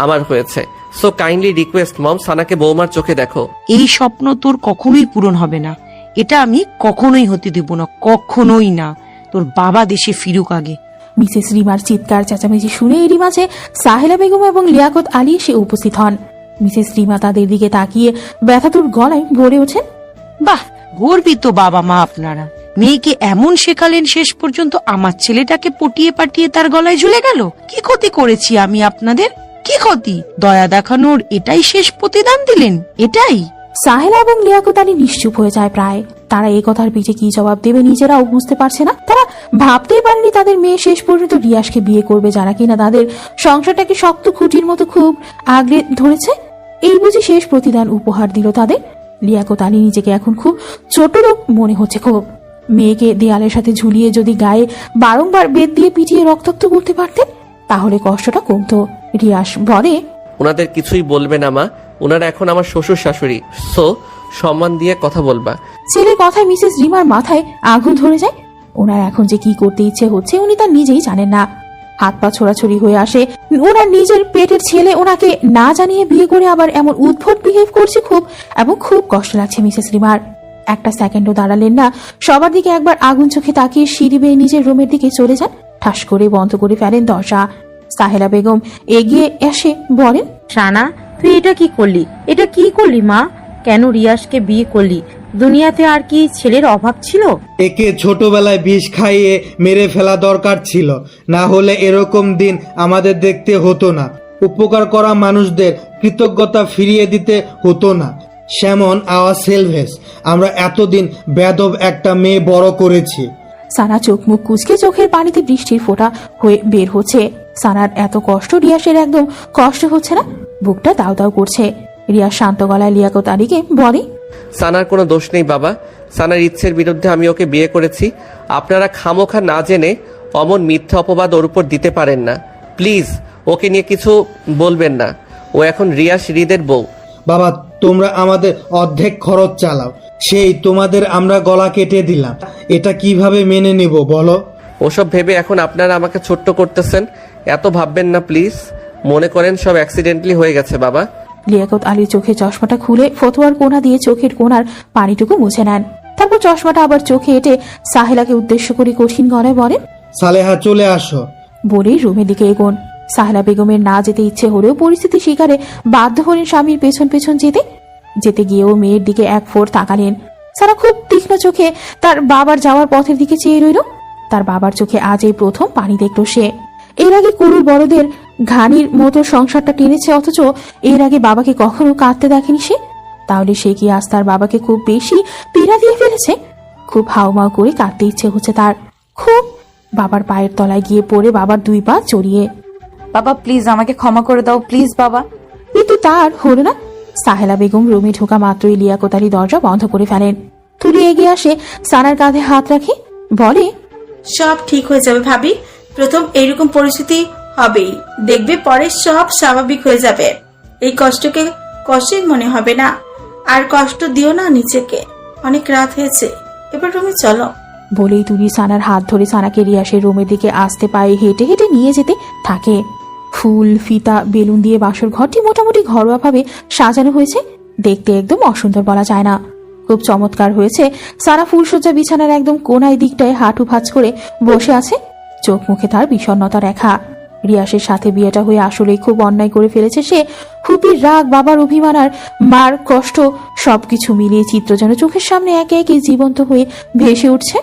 Speaker 2: আমার হয়েছে। সো কাইন্ডলি রিকোয়েস্ট মম, সানাকে বৌমার চোখে দেখো।
Speaker 4: এই স্বপ্ন তোর কখনোই পূরণ হবে না। এটা আমি কখনোই হতে দেব না, কখনোই না। তোর বাবা দেশে ফিরুক আগে।
Speaker 1: মিসেস রিমার চিৎকার চেঁচামেচি শুনে এরই মাঝে সাহেলা বেগম এবং লিয়াকত আলী এসে উপস্থিত হন। মিসেস রিমা তাদের দিকে তাকিয়ে ব্যথাতুর গলায় বলে ওঠেন,
Speaker 4: বাহ, গর্বিত বাবা মা আপনারা। মেয়েকে এমন শেখালেন শেষ পর্যন্ত আমার ছেলেটাকে পটিয়ে পাটিয়ে তার গলায় ঝুলে গেল। কি ক্ষতি করেছি আমি আপনাদের? কি ক্ষতি? দয়া দেখানোর এটাই শেষ প্রতিদান দিলেন? এটাই?
Speaker 1: সাহেলা এবং লিয়াকত আলী নিশ্চুপ হয়ে যায় প্রায়। তারা এই কথার পিঠে কি জবাব দেবে নিজেরাও বুঝতে পারছে না। তারা ভাবতেই পারেনি তাদের মেয়ে শেষ পর্যন্ত রিয়াসকে বিয়ে করবে, যারা কিনা তাদের সংসারটাকে শক্ত খুঁটির মতো খুব আগলে ধরেছে। এই বুঝি শেষ প্রতিদান উপহার দিল তাদের। লিয়াকত আলী নিজেকে এখন খুব ছোট লোক মনে হচ্ছে খুব। মেয়েকে দেয়ালের সাথে ঝুলিয়ে যদি গায়ে বারংবার বেত দিয়ে পিটিয়ে রক্তাক্ত করতে পারতেন তাহলে কষ্টটা কমতো। রিয়াস বলে,
Speaker 2: ওনাদের কিছুই বলবে না মা, ওনারা এখন আমার শ্বশুর শাশুড়ি, সো সম্মান দিয়ে কথা বলবা।
Speaker 1: ছেলের কথায় মিসেস রিমার মাথায় আগুন ধরে যায়। ওনার এখন যে কি করতে ইচ্ছে হচ্ছে উনি তা নিজেই জানেন না। হাত পা ছোড়াছড়ি হয়ে আসে। ওনার নিজের পেটের ছেলে ওনাকে না জানিয়ে বিয়ে করে আবার এমন উদ্ভট বিহেভ করছে খুব, এবং খুব কষ্ট লাগছে মিসেস রিমার। একটা সেকেন্ডও দাঁড়ালেন না, সবার দিকে একবার আগুন চোখে তাকিয়ে সিঁড়ি বেয়ে নিজের রুমের দিকে চলে যান। ঠাস করে বন্ধ করে ফেলেন দরজা। সাহেলা বেগম এগিয়ে এসে বলেন,
Speaker 9: সানা, তুই এটা কি করলি? এটা কি করলি মা? কেন রিয়াজকে বিয়ে করলি? দুনিয়াতে আর কি ছেলের অভাব ছিল?
Speaker 5: একে ছোটবেলায় বিষ খাইয়ে মেরে ফেলা দরকার ছিল, না হলে এরকম দিন আমাদের দেখতে হতো না। উপকার করা মানুষদের কৃতজ্ঞতা ফিরিয়ে দিতে হতো না। সেমন আওয়ার সেলভেস, আমরা এতদিন বেদব একটা মেয়ে বড় করেছি।
Speaker 1: সানা চোখ মুখ কুচকে চোখের পানিতে বৃষ্টির ফোঁটা হয়ে বের হচ্ছে। সানার এত কষ্ট রিয়াসের একদম কষ্ট হচ্ছে না, বুকটা দাউ দাউ করছে। রিয়াস শান্ত গলায় লিয়াকত আলীকে বলে,
Speaker 2: সানার কোনো দোষ নেই বাবা, সানার ইচ্ছের বিরুদ্ধে আমি ওকে বিয়ে করেছি। আপনারা খামোখা না জেনে অমন মিথ্যা অপবাদ ওর উপর দিতে পারেন না। প্লিজ ওকে নিয়ে কিছু বলবেন না, ও এখন রিয়াস হৃদের বউ।
Speaker 5: বাবা, তোমরা আমাদের অর্ধেক খরচ চালাও, সেই তোমাদের আমরা গলা কেটে দিলাম। এটা কিভাবে মেনে নেব বলো?
Speaker 2: ওসব ভেবে এখন আপনারা আমাকে ছোট্ট করতেছেন, এত ভাববেন না প্লিজ। মনে করেন সব অ্যাক্সিডেন্টলি হয়ে গেছে বাবা।
Speaker 1: লিয়াকত আলীর চোখে চশমাটা খুলে ফতুয়ার কোনা দিয়ে চোখের কোনার পানিটুকু মুছে নেন। তারপর চশমাটা আবার চোখে এঁটে সাহেলাকে উদ্দেশ্য করে কঠিন গলায় বলেন,
Speaker 5: সালেহা চলে আসো।
Speaker 1: বলেই রুমের দিকে এগোন। সাহেলা বেগমের না যেতে ইচ্ছে হলেও পরিস্থিতি শিকারে বাধ্য হলেন স্বামীর পেছন পেছন যেতে গিয়েও মেয়ের দিকে এক ফোর তাকালেন। সারা খুব তীক্ষ্ণ চোখে তার বাবার যাওয়ার পথের দিকে চেয়ে রইল। তার বাবার চোখে আজ এই প্রথম পানি দেখল সে। এর আগে কুরুর বড়দের ঘানির মতো সংসারটা টেনেছে, অথচ এর আগে বাবাকে কখনো কাঁদতে দেখেনি সে। তাহলে সে কি আজ তার বাবাকে খুব বেশি পীড়া দিয়ে ফেলেছে? খুব হাউমাউ করে কাঁদতে ইচ্ছে হচ্ছে তার, খুব বাবার পায়ের তলায় গিয়ে পড়ে বাবার দুই পা জড়িয়ে।
Speaker 3: বাবা প্লিজ আমাকে ক্ষমা করে দাও, প্লিজ বাবা।
Speaker 1: কিন্তু তার হলো না। সাহেলা বেগম রুমে ঢোকা মাত্রই লিয়াকত আলী দরজা বন্ধ করে ফেলেন। তুলি এগিয়ে আসে, সানার কাঁধে হাত রাখে, বলে,
Speaker 7: সব ঠিক হয়ে যাবে ভাবি। প্রথম এইরকম পরিস্থিতি হবেই, দেখবে পরে সব স্বাভাবিক হয়ে যাবে। এই কষ্টকে কষ্টই মনে হবে না। আর কষ্ট দিও না নিজেকে, অনেক রাত হয়েছে, এবার রুমে চলো।
Speaker 1: বলেই তুলি সানার হাত ধরে সানাকে রিয়াসের রুমের দিকে আসতে পায়ে হেঁটে হেঁটে নিয়ে যেতে থাকে। ফুল, ফিতা, বেলুন দিয়ে বাসর ঘরটি মোটামুটি ঘরোয়াভাবে সাজানো হয়েছে। দেখতে একদম অসুন্দর বলা যায় না, খুব চমৎকার হয়েছে। সানা ফুলসজ্জা বিছানার একদম কোনায় দিকটায় হাঁটু ভাঁজ করে বসে আছে, চোখ মুখে তার বিষণ্ণতা রেখা। রিয়াসের সাথে বিয়েটা হয়ে আসলেই খুব অন্যায় করে ফেলেছে সে। ফুপির রাগ, বাবার অভিমান আর মার কষ্ট সবকিছু মিলিয়ে চিত্র যেন চোখের সামনে একে একে জীবন্ত হয়ে ভেসে উঠছে।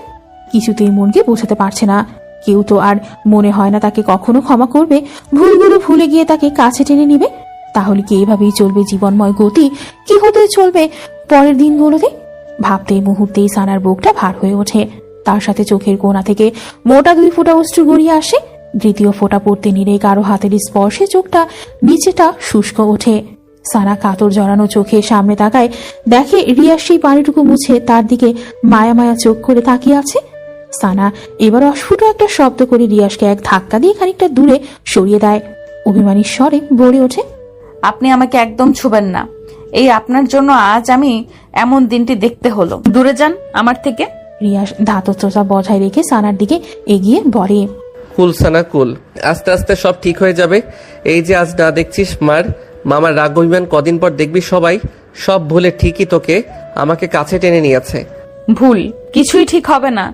Speaker 1: কিছুতেই মনকে বোঝাতে পারছে না। কেউ তো আর মনে হয় না তাকে কখনো ক্ষমা করবে, ভুলগুলো ভুলে গিয়ে তাকে কাছে টেনে নিবে। তাহলে কি এভাবেই চলবে জীবনময় গতি? কি হতে চলবে পরের দিনগুলোতে? ভাবতেই মুহূর্তেই সানার বুকটা ভার হয়ে ওঠে। তার সাথে চোখের কোণা থেকে মোটা 2 ফোঁটা অশ্রু গড়িয়ে আসে। দ্বিতীয় ফোঁটা পড়তে নিলে কারো হাতের স্পর্শে চোখটা নিচেটা শুষ্ক ওঠে। সানা কাতর জড়ানো চোখে সামনে তাকায়, দেখে রিয়াস সেই পানিটুকু মুছে তার দিকে মায়া মায়া চোখ করে তাকিয়ে আছে। সানা এবার অস্ফুট একটা শব্দ করে রিয়াসকে এক ধাক্কা দিয়ে খানিকটা দূরে সরিয়ে দেয়। অভিমানীর স্বরে বলে ওঠে,
Speaker 3: আপনি আমাকে একদম ছুবেন না। এই আপনার জন্য আজ আমি এমন দিনটি দেখতে হলো। দূরে যান আমার থেকে।
Speaker 1: রিয়াস ধাতস্থতা বজায় রেখে সানার দিকে এগিয়ে বলে,
Speaker 2: কুল সানা কুল, আস্তে আস্তে সব ঠিক হয়ে যাবে। এই যে আজ না দেখছিস মামার রাগ অভিমান, কদিন পর দেখবি সবাই সব ভুলে ঠিকই তোকে আমাকে কাছে টেনে নিয়েছে।
Speaker 3: ভুল কিছুই ঠিক হবে না।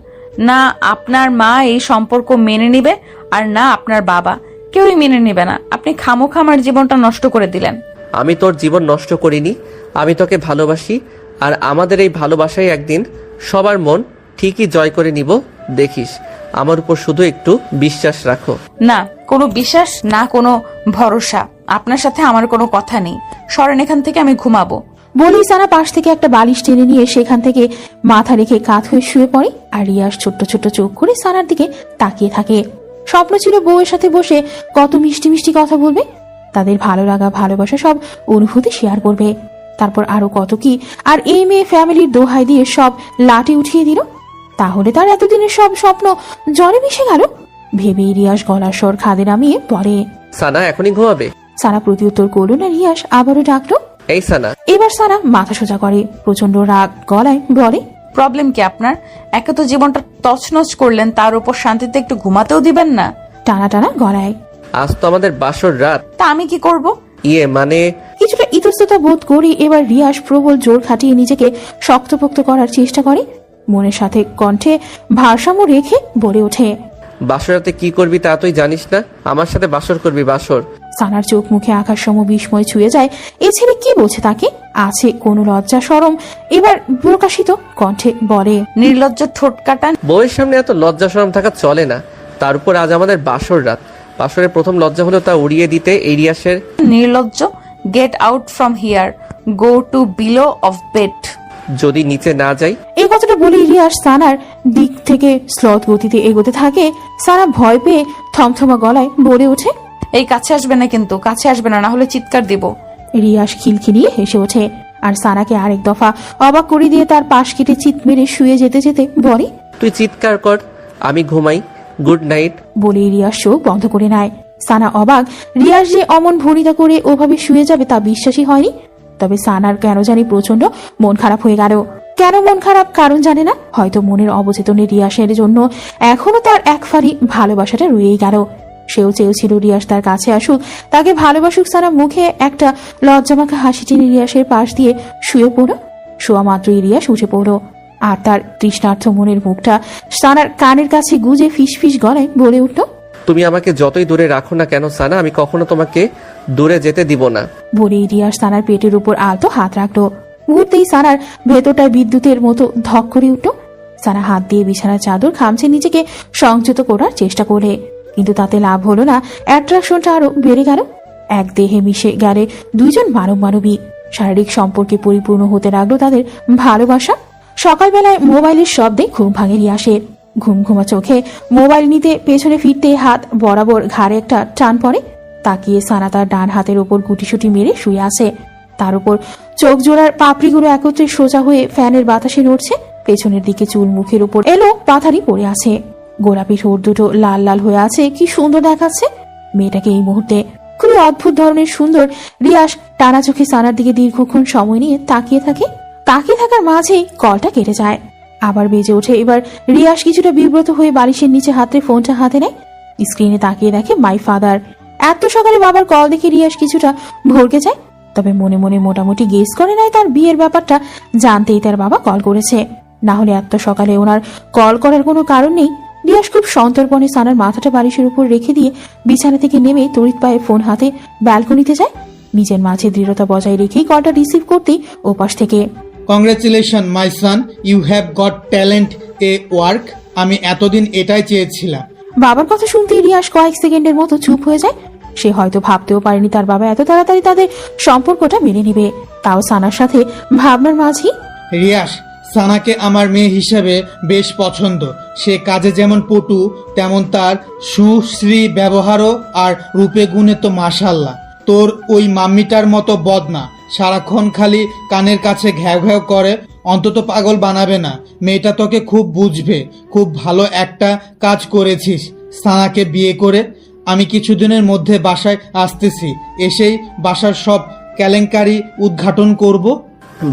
Speaker 3: না আপনার মা এই সম্পর্ক মেনে নিবে, আর না আপনার বাবা, কেউই মেনে নিবে না। আপনি খামোখা আমার জীবনটা নষ্ট করে দিলেন।
Speaker 2: আমি তোর জীবন নষ্ট করিনি, আমি তোকে ভালোবাসি। আর আমাদের এই ভালোবাসাই একদিন সবার মন ঠিকই জয় করে নিব, দেখিস। আমার উপর শুধু একটু বিশ্বাস রাখো।
Speaker 3: না কোনো বিশ্বাস, না কোনো ভরসা। আপনার সাথে আমার কোনো কথা নেই। সরেন এখান থেকে, আমি ঘুমাবো।
Speaker 1: বলেই সানা পাশ থেকে একটা বালিশ টেনে নিয়ে সেখান থেকে মাথা রেখে কাত হয়ে শুয়ে পড়ে। আর রিয়াস ছোট্ট ছোট্ট চোখ করে সানার দিকে তাকিয়ে থাকে। স্বপ্ন ছিল বউয়ের সাথে বসে কত মিষ্টি মিষ্টি কথা বলবে, তাদের ভালো লাগা ভালোবাসা সব অনুভূতি শেয়ার করবে। তারপর আরো কত কি। আর এই মেয়ে ফ্যামিলির দোহাই দিয়ে সব লাটে উঠিয়ে দিল। তাহলে তার এতদিনের সব স্বপ্ন জলে মিশে গেল। ভেবে রিয়াস গলার স্বর খাদে নামিয়ে পড়ে,
Speaker 2: সানা এখনই ঘুমাবে?
Speaker 1: সানা প্রত্যুত্তর করলো না। রিয়াস আবারও ডাকলো,
Speaker 2: এই সানা।
Speaker 1: এবার সানা মাথা সোজা করে প্রচন্ড রাগ গলায় বলে,
Speaker 3: প্রবলেম কি আপনার? একে তো জীবনটা তছনছ করলেন, তার উপর শান্তিতে একটু ঘুমাতেও দিবেন না।
Speaker 1: টানা টানা গলায়,
Speaker 2: আজ তো আমাদের বাসর রাত।
Speaker 3: তা আমি কি করব?
Speaker 2: মানে
Speaker 1: কিছুটা ইতস্ততা বোধ করে এবার রিয়াস প্রবল জোর খাটিয়ে নিজেকে শক্তপোক্ত করার চেষ্টা করে। মনের সাথে কণ্ঠে ভারসাম্য রেখে বলে ওঠে,
Speaker 2: বাসরাতে কি করবি তা তুই জানিস না? আমার সাথে বাসর করবি, বাসর।
Speaker 1: সানার চোখ মুখে আকাশ সম বিস্ময় ছুঁয়ে যায়। এ ছেলে কি বলছে? তাকে আছে কোনো লজ্জা শরম? এবার প্রকাশিত কণ্ঠে বলে,
Speaker 3: নির্লজ্জ ঠোঁট কাটান।
Speaker 2: বউয়ের সামনে এত লজ্জা শরম থাকা চলে না। তার উপর আজ আমাদের বাসর রাত। বাসরের প্রথম লজ্জা হলো তা উড়িয়ে দিতে এই রিয়াসের।
Speaker 3: নির্লজ্জ, get out from here, go to below of bed.
Speaker 2: যদি নিচে না যাই।
Speaker 1: এই কথাটা বলে রিয়াস সানার দিক থেকে স্লথ গতিতে এগোতে থাকে। সানা ভয় পেয়ে থমথমা গলায় বলে ওঠে,
Speaker 3: এই কাছে আসবে না কিন্তু, কাছে আসবে না, না হলে চিৎকার দিব।
Speaker 1: রিয়াস খিলখিলিয়ে হেসে ওঠে আর সানাকে আরেক দফা অবাক করে দিয়ে তার পাশ কেটে চিৎ মেরে শুয়ে যেতে যেতে বলে,
Speaker 2: তুই চিৎকার কর, আমি ঘুমাই, গুড নাইট।
Speaker 1: বলেই রিয়াস চোখ বন্ধ করে নেয়। সানা অবাক, রিয়াস যে অমন ভরিতা করে ওভাবে শুয়ে যাবে তা বিশ্বাসই হয়নি। তবে সানার কেন জানি প্রচন্ড মন খারাপ হয়ে গেল। কেন মন খারাপ কারণ জানে না, হয়তো মনের অবচেতনে রিয়াসের জন্য এখনো তার এক ফালি ভালোবাসাটা রয়েই গেল। সেও চেয়েছিল রিয়াস তার কাছে আসুক, তাকে ভালোবাসুক। সানা মুখে একটা লজ্জামাখা হাসি টেনে রিয়াসের পাশ দিয়ে শুয়ে পড়ল। শোয়া মাত্রই রিয়াস উঠে পড়ল আর তার তৃষ্ণার্থ মনের মুখটা সানার কানের কাছে গুজে ফিস ফিস গলায় বলে উঠল,
Speaker 2: তুমি আমাকে যতই দূরে রাখো না কেন সানা, আমি কখনো তোমাকে দূরে যেতে দিব না।
Speaker 1: বলেই রিয়াস সানার পেটের উপর আলতো হাত রাখলো। মুহূর্তেই সানার ভেতরটায় বিদ্যুতের মতো ধক করে উঠল। সানা হাত দিয়ে বিছানার চাদর খামছে নিজেকে সংযত করার চেষ্টা করে, কিন্তু তাতে লাভ হলো না। অ্যাট্রাকশনটা আরো বেড়ে গেল। এক দেহে মিশে গেলে দুইজন মানব মানবী। শারীরিক সম্পর্কে পরিপূর্ণ হতে লাগলো তাদের ভালোবাসা। সকালবেলায় মোবাইলের শব্দে ঘুম ভাঙে রিয়াসের। ঘুম ঘুমা চোখে মোবাইল নিতে পেছনে ফিরতে হাত বরাবর ঘাড়ে একটা টান পড়ে। তাকিয়ে সানা তার ডান হাতের ওপর গুটিসুটি মেরে শুয়ে আছে। তার উপর চোখ জোড়ার পাপড়িগুলো একত্রে সোজা হয়ে ফ্যানের বাতাসে নড়ছে। পেছনের দিকে চুল মুখের উপর এলো পাথারি পড়ে আছে। গোলাপি ঠোঁট দুটো লাল লাল হয়ে আছে, কি সুন্দর দেখাচ্ছে মেয়েটাকে এই মুহূর্তে। খুবই অদ্ভুত ধরনের সুন্দর। রিয়াস টানা চোখে সানার দিকে দীর্ঘক্ষণ সময় নিয়ে তাকিয়ে থাকার মাঝেই কলটা কেটে যায়। আবার বেজে ওঠে। এবার রিয়াস কিছুটা বিব্রত হয়ে বালিশের নিচে হাতে ফোনটা হাতে নেয়। স্ক্রিনে তাকিয়ে দেখে মাই ফাদার। এত সকালে বাবার কল দেখে রিয়াস কিছুটা ভরকে যায়, তবে মনে মনে মোটামুটি গেস করে নাই তার বিয়ের ব্যাপারটা জানতেই তার বাবা কল করেছে। না হলে এত সকালে ওনার কল করার কোনো কারণ নেই। রিয়াস খুব সন্তর্পণে সানার মাথাটা বালিশের উপর রেখে দিয়ে বিছানা থেকে নেমে তড়িৎ পায়ে ফোন হাতে ব্যালকনিতে যায়। নিজের মাঝে দৃঢ়তা বজায় রেখেই কলটা রিসিভ করতেই ওপাশ থেকে
Speaker 5: congratulation my son, you have got talent a work. আমি এতদিন এটাই চেয়েছিলাম।
Speaker 1: বাবার কথা শুনতেই রিয়াস কয়েক সেকেন্ডের মতো চুপ হয়ে যায়। সে হয়তো ভাবতেও পারেনি তার বাবা এত তাড়াতাড়ি তাদের সম্পর্কটা মেনে নেবে, তাও সানার সাথে ভাবনার মাঝেই।
Speaker 5: রিয়াস, সানাকে আমার মেয়ে হিসেবে বেশ পছন্দ। সে কাজে যেমন পটু, তেমন তার সুশ্রী ব্যবহারও আর রূপে গুণে তো মাশাল্লাহ। তোর ওই মাম্মিটার মতো বদনা, সারাক্ষণ খালি কানের কাছে ঘ্যাও ঘ্যাও করে। অন্তত পাগল বানাবে না। মেয়েটা তোকে খুব বুঝবে। খুব ভালো একটা কাজ করেছিস সানাকে বিয়ে করে। আমি কিছুদিনের মধ্যে বাসায় আসতেছি, এসেই বাসার সব কেলেঙ্কারি উদ্ঘাটন করব।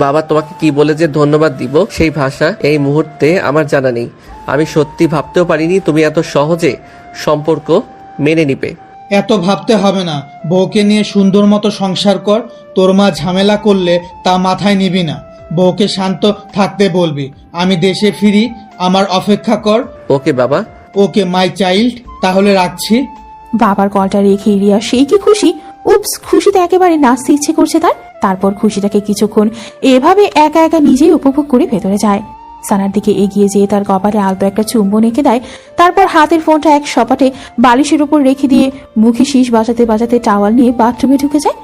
Speaker 2: বাবা তোমাকে কি বলে যে ধন্যবাদ দিব সেই ভাষা এই মুহূর্তে আমার জানা নেই। আমি সত্যি ভাবতেও পারিনি তুমি এত সহজে সম্পর্ক মেনে নিবে।
Speaker 5: এত ভাবতে হবে না। বউকে নিয়ে সুন্দর মতো সংসার কর। তোর মা ঝামেলা করলে তা মাথায় নিবি না। বউকে শান্ত থাকতে বলবি। আমি দেশে ফিরি, আমার অপেক্ষা কর।
Speaker 2: ওকে বাবা।
Speaker 5: ওকে মাই চাইল্ড। তাহলে রাখছি।
Speaker 1: বাবার কলটা রেখে রিয়া সেই কি খুশি। উপস, খুশিতে একেবারে নাচতে ইচ্ছে করছে তার। তারপর খুশিটাকে কিছুক্ষণ এভাবে একা একা নিজেই উপভোগ করে ভেতরে যায়। সানার দিকে এগিয়ে যেয়ে তার কপালে আলতো একটা চুম্বন এঁকে দেয়। তারপর হাতের ফোনটা এক সপাটে বালিশের উপর রেখে দিয়ে মুখে শীষ বাজাতে বাজাতে টাওয়াল নিয়ে বাথরুমে ঢুকে যায়।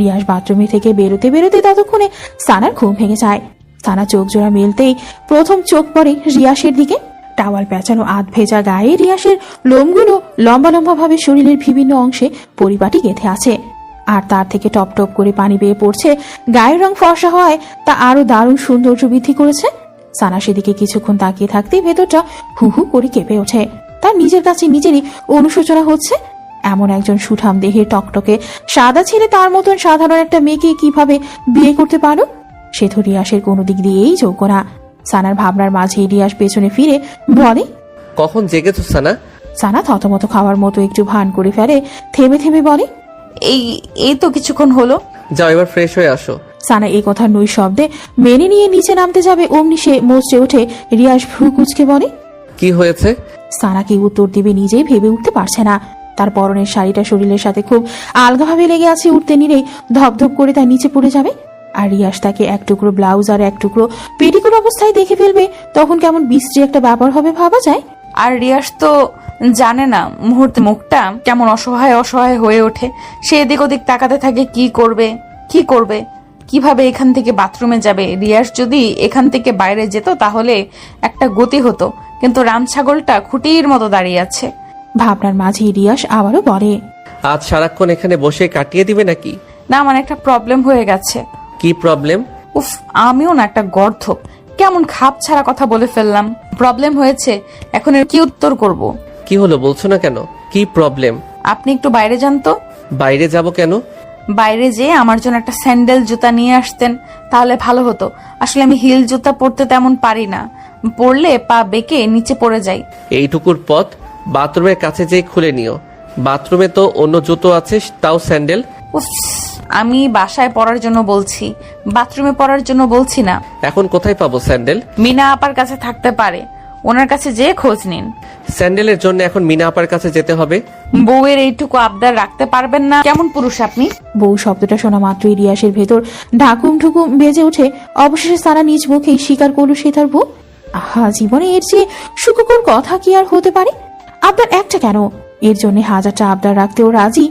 Speaker 1: রিয়াস বাথরুমে থেকে বেরোতে বেরোতে ততক্ষণে সানার ঘুম ভেঙে যায়। সানা চোখ জোড়া মেলতেই প্রথম চোখ পড়ে রিয়াসের দিকে। টাওয়াল পেঁচানো আধ ভেজা গায়ে রিয়াসের লোমগুলো লম্বা লম্বা ভাবে শরীরের বিভিন্ন অংশে পরিপাটি গেঁথে আছে, আর তার থেকে টপ টপ করে পানি বেয়ে পড়ছে। গায়ের রং ফর্সা হয় তা আরো দারুণ সৌন্দর্য বৃদ্ধি করেছে। সানা সেদিকে কিছুক্ষণ তাকিয়ে থাকতেই ভেতরটা হু হু করে কেঁপে ওঠে। তার নিজের কাছে নিজেরই অনুশোচনা হচ্ছে। এমন একজন সুঠাম দেহের টকটকে সাদা ছেলে তার মতন সাধারণ একটা মেয়েকে কিভাবে বিয়ে করতে পারো? সে তো রিয়াসের কোনো দিক দিয়েই যোগ্য না। সানার ভাবনার মাঝে রিয়াস পেছনে ফিরে বলে,
Speaker 2: কখন জেগেছো সানা?
Speaker 1: সানা থতমত খাওয়ার মতো একটু ভান করে ফেলে, থেমে থেমে বলে,
Speaker 3: এই তো কিছুক্ষণ হলো।
Speaker 2: যাও এবার ফ্রেশ হয়ে আসো।
Speaker 1: সানা এই কথা নই শব্দে মেনে নিয়ে নিচে নামতে যাবে, অমনি সে মোচড়ে ওঠে। রিয়াস ভ্রু কুঁচকে বলে,
Speaker 2: কি হয়েছে?
Speaker 1: সানা কি উত্তর দিবে নিজেই ভেবে উঠতে পারছে না। তার পরনের শাড়িটা শরীরের সাথে খুব আলগাভাবে লেগে আছে। উঠতে নিলেই ধপধপ করে তার নিচে পড়ে যাবে। আর রিয়াস তাকে এক টুকরো ব্লাউজ আর এক টুকরো পেটিকোট অবস্থায় দেখে ফেলবে। তখন কেমন বিশ্রী একটা ব্যাপার হবে ভাবা যায়।
Speaker 3: আর রিয়াস তো জানে না মুহূর্তে মুখটা কেমন অসহায় অসহায় হয়ে ওঠে। সে এদিক ওদিক তাকাতে থাকে, কি করবে, কিভাবে এখান থেকে বাথরুমে যাবে। রিয়াস যদি এখান থেকে বাইরে যেত তাহলে একটা গতি হতো, কিন্তু রাম ছাগলটা খুঁটির মতো দাঁড়িয়ে আছে।
Speaker 1: ভাবনার মাঝে রিয়াস আবারও বলে,
Speaker 2: আজ সারাক্ষণ এখানে বসে কাটিয়ে দিবে নাকি?
Speaker 3: না, আমার একটা প্রবলেম হয়ে গেছে।
Speaker 2: কি প্রবলেম?
Speaker 3: উফ, আমিও না একটা গর্ধ, কেমন খাপ ছাড়া কথা বলে ফেললাম। প্রবলেম হয়েছে, এখন এর কি উত্তর করব?
Speaker 2: কি হলো বলছো না কেন? কি প্রবলেম?
Speaker 3: আপনি একটু বাইরে যান তো।
Speaker 2: বাইরে যাব কেন?
Speaker 3: বাইরে যেয়ে আমার জন্য একটা স্যান্ডেল জুতা নিয়ে আসতেন তাহলে ভালো হতো। আসলে আমি হিল জুতা পরতে তেমন পারি না, পরলে পা বেঁকে নিচে পড়ে যাই।
Speaker 2: এইটুকুর পথ বাথরুমের কাছে যেয়ে খুলে নিও। বাথরুমে তো অন্য জুতো আছে, তাও স্যান্ডেল।
Speaker 3: উফ, আমি বাসায় পরার জন্য বলছি, বাথরুমে পরার জন্য বলছি না।
Speaker 2: এখন কোথায় পাবো স্যান্ডেল?
Speaker 3: মিনা আপার কাছে থাকতে পারে, ওনার কাছে যেয়ে খোঁজ নিন।
Speaker 2: স্যান্ডেলের জন্য এখন মিনা আপার কাছে যেতে হবে?
Speaker 3: বউয়ের এইটুকু আবদার রাখতে পারবেন না? কেমন পুরুষ আপনি?
Speaker 1: বউ শব্দটা শোনা মাত্রই রিয়াসের ভেতর ঢাকুম ঢুকুম বেজে ওঠে। অবশেষে সারা নিজ মুখেই স্বীকার করলো সে তার বউ। আহা, জীবনে এর চেয়ে সুখকর কথা কি আর হতে পারে? আবদার একটা কেন, এর জন্য হাজারটা আবদার রাখতেও রাজি।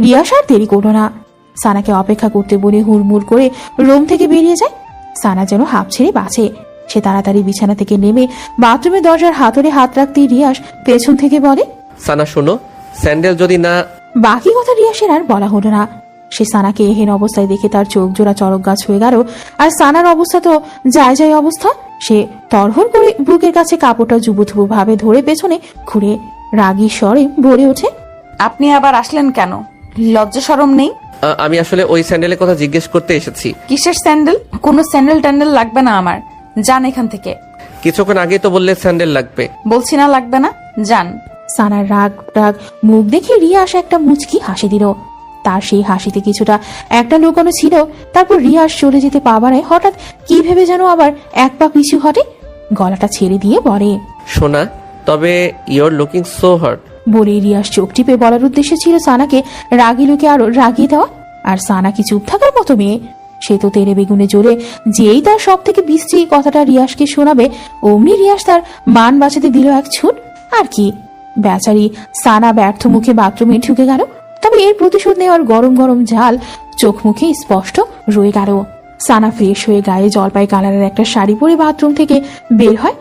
Speaker 1: রিয়াস আর দেরি করলো না। সানাকে অপেক্ষা করতে বলে হুড়মুড় করে রুম থেকে বেরিয়ে যায়। সানা যেন হাঁপ ছেড়ে বাঁচে। সে তাড়াতাড়ি বিছানা থেকে নেমে বাথরুমের দরজার হাতড়ে হাত রাখতেই রিয়াস পেছন থেকে বলে,
Speaker 2: সানা শোনো, স্যান্ডেল যদি না।
Speaker 1: বাকি কথা রিয়াসের আর বলা হলো না। সে সানাকে এহেন অবস্থায় দেখে তার চোখ জোড়া চড়ক গাছ হয়ে গেল। আর সানার অবস্থা তো যায় অবস্থা। সে তরহর করে বুকের কাছে কাপড়টা জুবুথুবু ভাবে ধরে পেছনে ঘুরে রাগী স্বরে বলে ওঠে,
Speaker 3: আপনি আবার আসলেন কেন? লজ্জা শরম নেই?
Speaker 2: আমি আসলে ওই স্যান্ডেলের কথা জিজ্ঞেস করতে এসেছি।
Speaker 3: কিসের স্যান্ডেল? কোনো স্যান্ডেল ট্যান্ডেল লাগবে না আমার, যান এখান থেকে।
Speaker 2: কিছুক্ষণ আগেই তো বললে স্যান্ডেল লাগবে।
Speaker 3: বলছি না লাগবে না, যান।
Speaker 1: সানার রাগ মুখ দেখে রিয়াস একটা মুচকি হাসি দিল। তার সেই হাসিতে কিছুটা একটা লুকানো ছিল। তারপর রিয়াস চলে যেতে পা বাড়ায় হঠাৎ কি ভেবে যেন আবার এক পা পিছু হটে, গলাটা ছেড়ে দিয়ে বলে,
Speaker 2: সোনা, তবে ইউর লুকিং সো হট।
Speaker 1: বলে রিয়াস চোখ টিপে বলার উদ্দেশ্য ছিল সানাকে রাগি লুকে আরো রাগিয়ে দেওয়া। আর সানা কি চুপ থাকার মতো মেয়ে? সে তো তেরে বেগুনে জ্বলে যেই তার সব থেকে বিশ্রী কথাটা রিয়াসকে শোনাবে অমনি রিয়াস তার মান বাঁচাতে দিল এক ছুট। আর কি, বেচারি সানা ব্যর্থ মুখে বাথরুমে ঢুকে গেল। তবে এর প্রতিশোধ নেওয়ার গরম গরম ঝাল চোখ মুখে স্পষ্ট রয়ে গেল। সানা ফ্রেশ হয়ে গায়ে জলপাই কালারের একটা শাড়ি পরে বাথরুম থেকে বের হয়।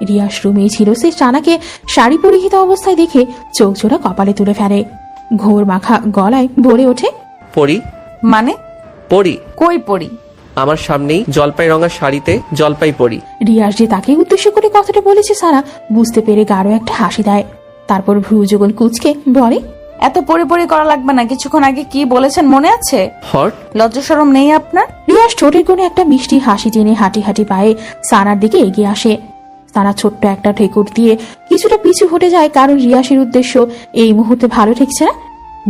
Speaker 1: রিয়াস রুমেই ছিল। সে সানাকে শাড়ি পরিহিত অবস্থায় দেখে চোখ জোড়া কপালে তুলে ফেলে। ঘোর মাখা গলায় বলে ওঠে,
Speaker 2: পরি?
Speaker 3: মানে?
Speaker 2: পরি?
Speaker 3: কই পড়ি?
Speaker 2: আমার সামনেই জলপাই রঙা শাড়িতে জলপাই পরি।
Speaker 1: রিয়াস যে তাকে উদ্দেশ্য করে কথাটা বলেছে সানা বুঝতে পেরে গাঢ় একটা হাসি দেয়। তারপর ভ্রু যুগল কুচকে বলে,
Speaker 3: এত পরি করা লাগবে না। কিছুক্ষণ আগে কি বলেছেন মনে আছে?
Speaker 2: হট?
Speaker 3: লজ্জা শরম নেই আপনার?
Speaker 1: রিয়াস ঠোঁটের কোণে একটা মিষ্টি হাসি টেনে হাঁটি হাঁটি পায়ে সানার দিকে এগিয়ে আসে। সানা ছোট্ট একটা ঠেকুর দিয়ে কিছুটা পিছু হটে যায়, কারণ রিয়াসের উদ্দেশ্য এই মুহূর্তে ভালো ঠেকছে না।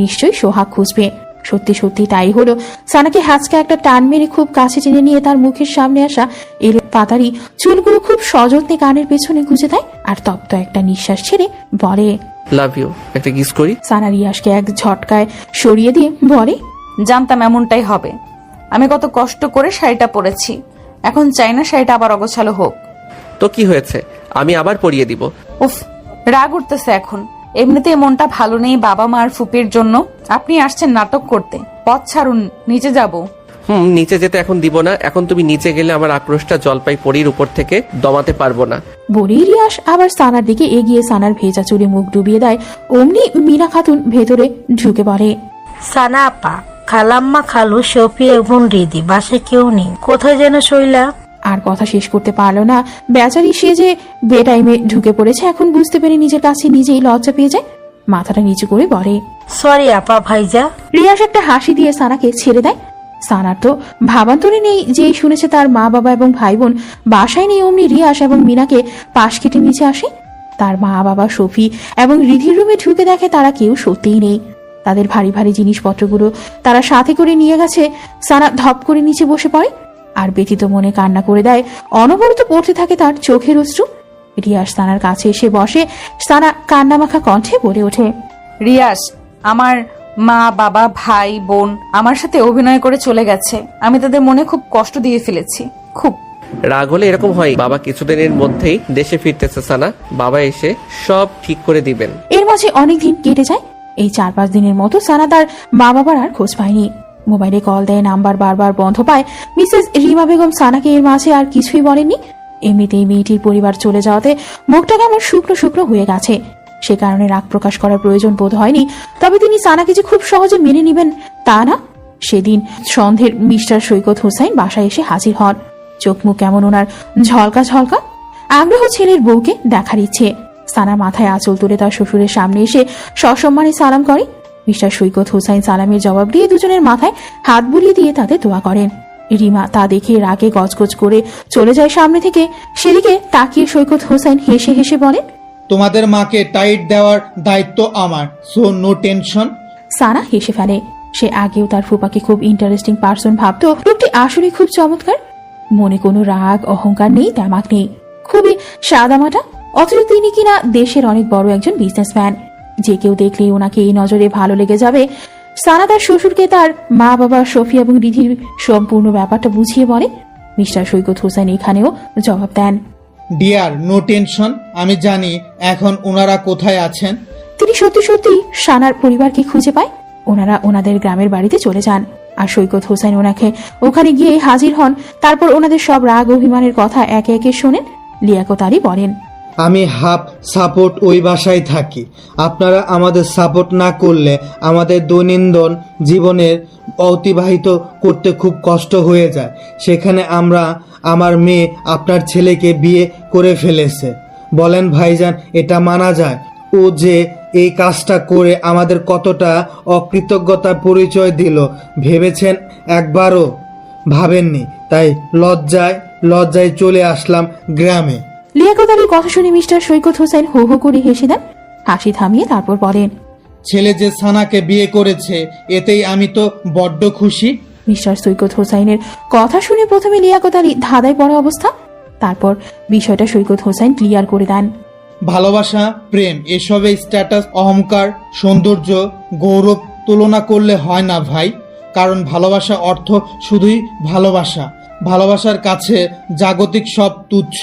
Speaker 1: নিশ্চয়ই সোহাগ খুঁজবে। সত্যি সত্যি তাই হলো। সানাকে হাঁচকা একটা টান মেরে খুব কাছে টেনে নিয়ে তার মুখের সামনে আসা এলো পাতারি চুলগুলো খুব সযত্নে কানের পেছনে গুঁজে দেয়। আর তপ্ত একটা নিঃশ্বাস ছেড়ে বলে,
Speaker 2: লাভ ইউ। একটা কিস করি।
Speaker 1: সানা রিয়াসকে এক ঝটকায় সরিয়ে দিয়ে বলে,
Speaker 3: জানতাম এমনটাই হবে। আমি কত কষ্ট করে শাড়িটা পরেছি, এখন চাই না শাড়িটা আবার অগোছালো হোক।
Speaker 2: তো কি হয়েছে, আমি আবার পরিয়ে দিব।
Speaker 3: উফ, রাগ উঠতেছে এখন। এমনিতে মনটা ভালো নেই বাবা মা আর ফুপির জন্য। আপনি আসছেন নাটক করতে। পথ ছাড়ুন, নিচে যাব।
Speaker 2: নিচে যেতে এখন দিব না। এখন তুমি নিচে গেলে আমার আক্রোশটা জলপাই পরির উপর থেকে দমাতে পারবো না।
Speaker 1: বলেই রিয়াস আবার সানার দিকে এগিয়ে সানার ভেজা চুলে মুখ ডুবিয়ে দেয়। অমনি মিনা খাতুন ভেতরে ঢুকে পড়ে।
Speaker 9: সানা আপা, খালাম্মা, খালু, শফি এবং রিদি বাসায় কেউ নেই। কোথায় যেন শৈলা?
Speaker 1: আর কথা শেষ করতে পারলো না। বেচারি সে যে বেটাইমে ঢুকে পড়েছে এখন বুঝতে পেরে নিজের কাছে নিজেই লজ্জা পেয়ে যায়। মাথাটা নিচু করে বলে,
Speaker 9: সরি আপা ভাইজা।
Speaker 1: রিয়াস একটা হাসি দিয়ে সানাকে ছেড়ে দেয়। সানার তো ভাবান্তরে নেই, যেই শুনেছে তার মা বাবা এবং ভাই বোন বাসায় নেই অমনি রিয়াস এবং মিনাকে পাশ কেটে নিচে আসে। তার মা বাবা শফি এবং রিধির রুমে ঢুকে দেখে তারা কেউ সত্যিই নেই। তাদের ভারী ভারী জিনিসপত্রগুলো তারা সাথে করে নিয়ে গেছে। সানা ধপ করে নিচে বসে পড়ে আর ব্যথিত মনে কান্না করে দেয়। অনবরত পড়তে থাকে তার চোখের অশ্রু। রিয়াস সানার কাছে এসে বসে। সানা কান্নামাখা কণ্ঠে বলে ওঠে,
Speaker 3: রিয়াস, আমার মা বাবা ভাই বোন আমার সাথে অভিনয় করে চলে গেছে। আমি তাদের মনে খুব কষ্ট দিয়ে ফেলেছি, খুব।
Speaker 2: রাগ হলে এরকম হয়। বাবা কিছুদিনের মধ্যেই দেশে ফিরতেছে সানা। বাবা এসে সব ঠিক করে দিবেন।
Speaker 1: এর মাঝে অনেকদিন কেটে যায়। এই 4-5 দিনের মতো সানা তার মা বাবার আর খোঁজ পায়নি। মোবাইলে কল দেয়, নাম্বার বারবার বন্ধ পায়। মিসেস রিমা বেগম সানাকে এর মাঝে আর কিছুই বলেননি। এমনিতেই মেয়েটির পরিবার চলে যাওয়াতে মুখটা কেমন শুকনো শুকনো হয়ে গেছে। সে কারণে রাগ প্রকাশ করার প্রয়োজন বোধ হয়নি। তবে তিনি সানাকে যে খুব সহজে মেনে নিবেন তা না। সেদিন সন্ধ্যের মিস্টার সৈকত হোসেন বাসায় এসে হাজির হন। চোখ মুখ কেমন ওনার ঝলকা ঝলকা। আগ্রহ ছেলের বউকে দেখার ইচ্ছে। সানার মাথায় আঁচল তুলে তার শ্বশুরের সামনে এসে সসম্মানে সালাম করে। মিস্টার সৈকত হোসেন সালামের জবাব দিয়ে দুজনের মাথায় হাত বুলিয়ে দিয়ে তাদের দোয়া করেন। রিমা তা দেখে রাগে গজগজ করে চলে যায় সামনে থেকে। সেদিকে তাকিয়ে সৈকত হোসেন হেসে হেসে বলেন,
Speaker 5: তোমাদের মাকে টাইট দেওয়ার দায়িত্ব আমার, সো নো টেনশন।
Speaker 1: সানা হেসে ফেলে। সে আগেও তার ফুপাকে খুব ইন্টারেস্টিং পার্সন ভাবতো। লোকটি আসলে খুব চমৎকার। মনে কোনো রাগ অহংকার নেই, তামাক নেই, খুবই সাদামাটা। অথচ তিনি কিনা দেশের অনেক বড় একজন বিজনেসম্যান। যে কেউ দেখলেই ওনাকে এই নজরে ভালো লেগে যাবে। সানা তার শ্বশুরকে তার মা বাবা শফি এবং রিধির সম্পূর্ণ ব্যাপারটা বুঝিয়ে বলে। মিস্টার সৈকত হোসেন এখানেও জবাব দেন,
Speaker 5: ডিয়ার, নো টেনশন। আমি জানি এখন ওনারা কোথায় আছেন।
Speaker 1: তিনি সত্যি সত্যি সানার পরিবারকে খুঁজে পায়। ওনারা ওনাদের গ্রামের বাড়িতে চলে যান। আর সৈকত হোসেন ওনাকে ওখানে গিয়ে হাজির হন। তারপর ওনাদের সব রাগ অভিমানের কথা একে একে শোনেন। লিয়াকত আলী বলেন,
Speaker 5: আমি হাফ সাপোর্ট ওই বাসায় থাকি। আপনারা আমাদের সাপোর্ট না করলে আমাদের দৈনন্দিন জীবনের অতিবাহিত করতে খুব কষ্ট হয়ে যায়। সেখানে আমার মেয়ে আপনার ছেলেকে বিয়ে করে ফেলেছে। বলেন ভাইজান, এটা মানা যায়? ও যে এই কাজটা করে আমাদের কতটা অকৃতজ্ঞতার পরিচয় দিল ভেবেছেন? একবারও ভাবেননি। তাই লজ্জায় চলে আসলাম গ্রামে।
Speaker 1: লিয়াকত আলীর কথা শুনে মিস্টার সৈকত হোসেন হো হো করে হেসে দেন। হাসি থামিয়ে তারপর বলেন,
Speaker 5: ছেলে যে সানাকে বিয়ে করেছে এতেই আমি তো বড্ড খুশি।
Speaker 1: মিস্টার সৈকত হোসেনের কথা শুনে প্রথমে লিয়াকত আলী ধাঁধায় পড়া অবস্থা, তারপর বিষয়টা সৈকত হোসেন ক্লিয়ার করে দেন।
Speaker 5: ভালোবাসা, প্রেম এসবে স্ট্যাটাস, অহংকার, সৌন্দর্য, গৌরব তুলনা করলে হয় না ভাই। কারণ ভালোবাসা অর্থ শুধুই ভালোবাসা। ভালোবাসার কাছে জাগতিক সব তুচ্ছ।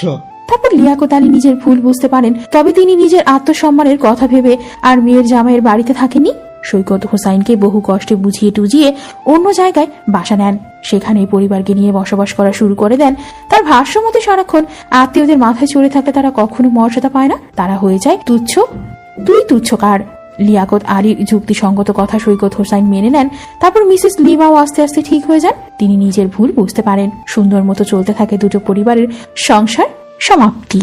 Speaker 1: তারপর লিয়াকত আলী নিজের ভুল বুঝতে পারেন। তবে তিনি নিজের আত্মসম্মানের কথা ভেবে আর মেয়ের জামাইয়ের বাড়িতে থাকেননি। সৈকত হোসাইনকে বহু কষ্টে বুঝিয়ে টুজিয়ে অন্য জায়গায় বাসা নেন। সেখানে পরিবারকে নিয়ে বসবাস করা শুরু করে দেন। তার ভাষ্য মতে সারাক্ষণ আত্মীয়দের মাথায় চড়ে থাকলে তারা কখনো মর্যাদা পায় না, তারা হয়ে যায় তুচ্ছ। তুই তুচ্ছকার। লিয়াকত আলীর যুক্তিসঙ্গত কথা সৈকত হোসাইন মেনে নেন। তারপর মিসেস লিমাও আস্তে আস্তে ঠিক হয়ে যান। তিনি নিজের ভুল বুঝতে পারেন। সুন্দর মতো চলতে থাকে দুটো পরিবারের সংসার। সমাপ্তি।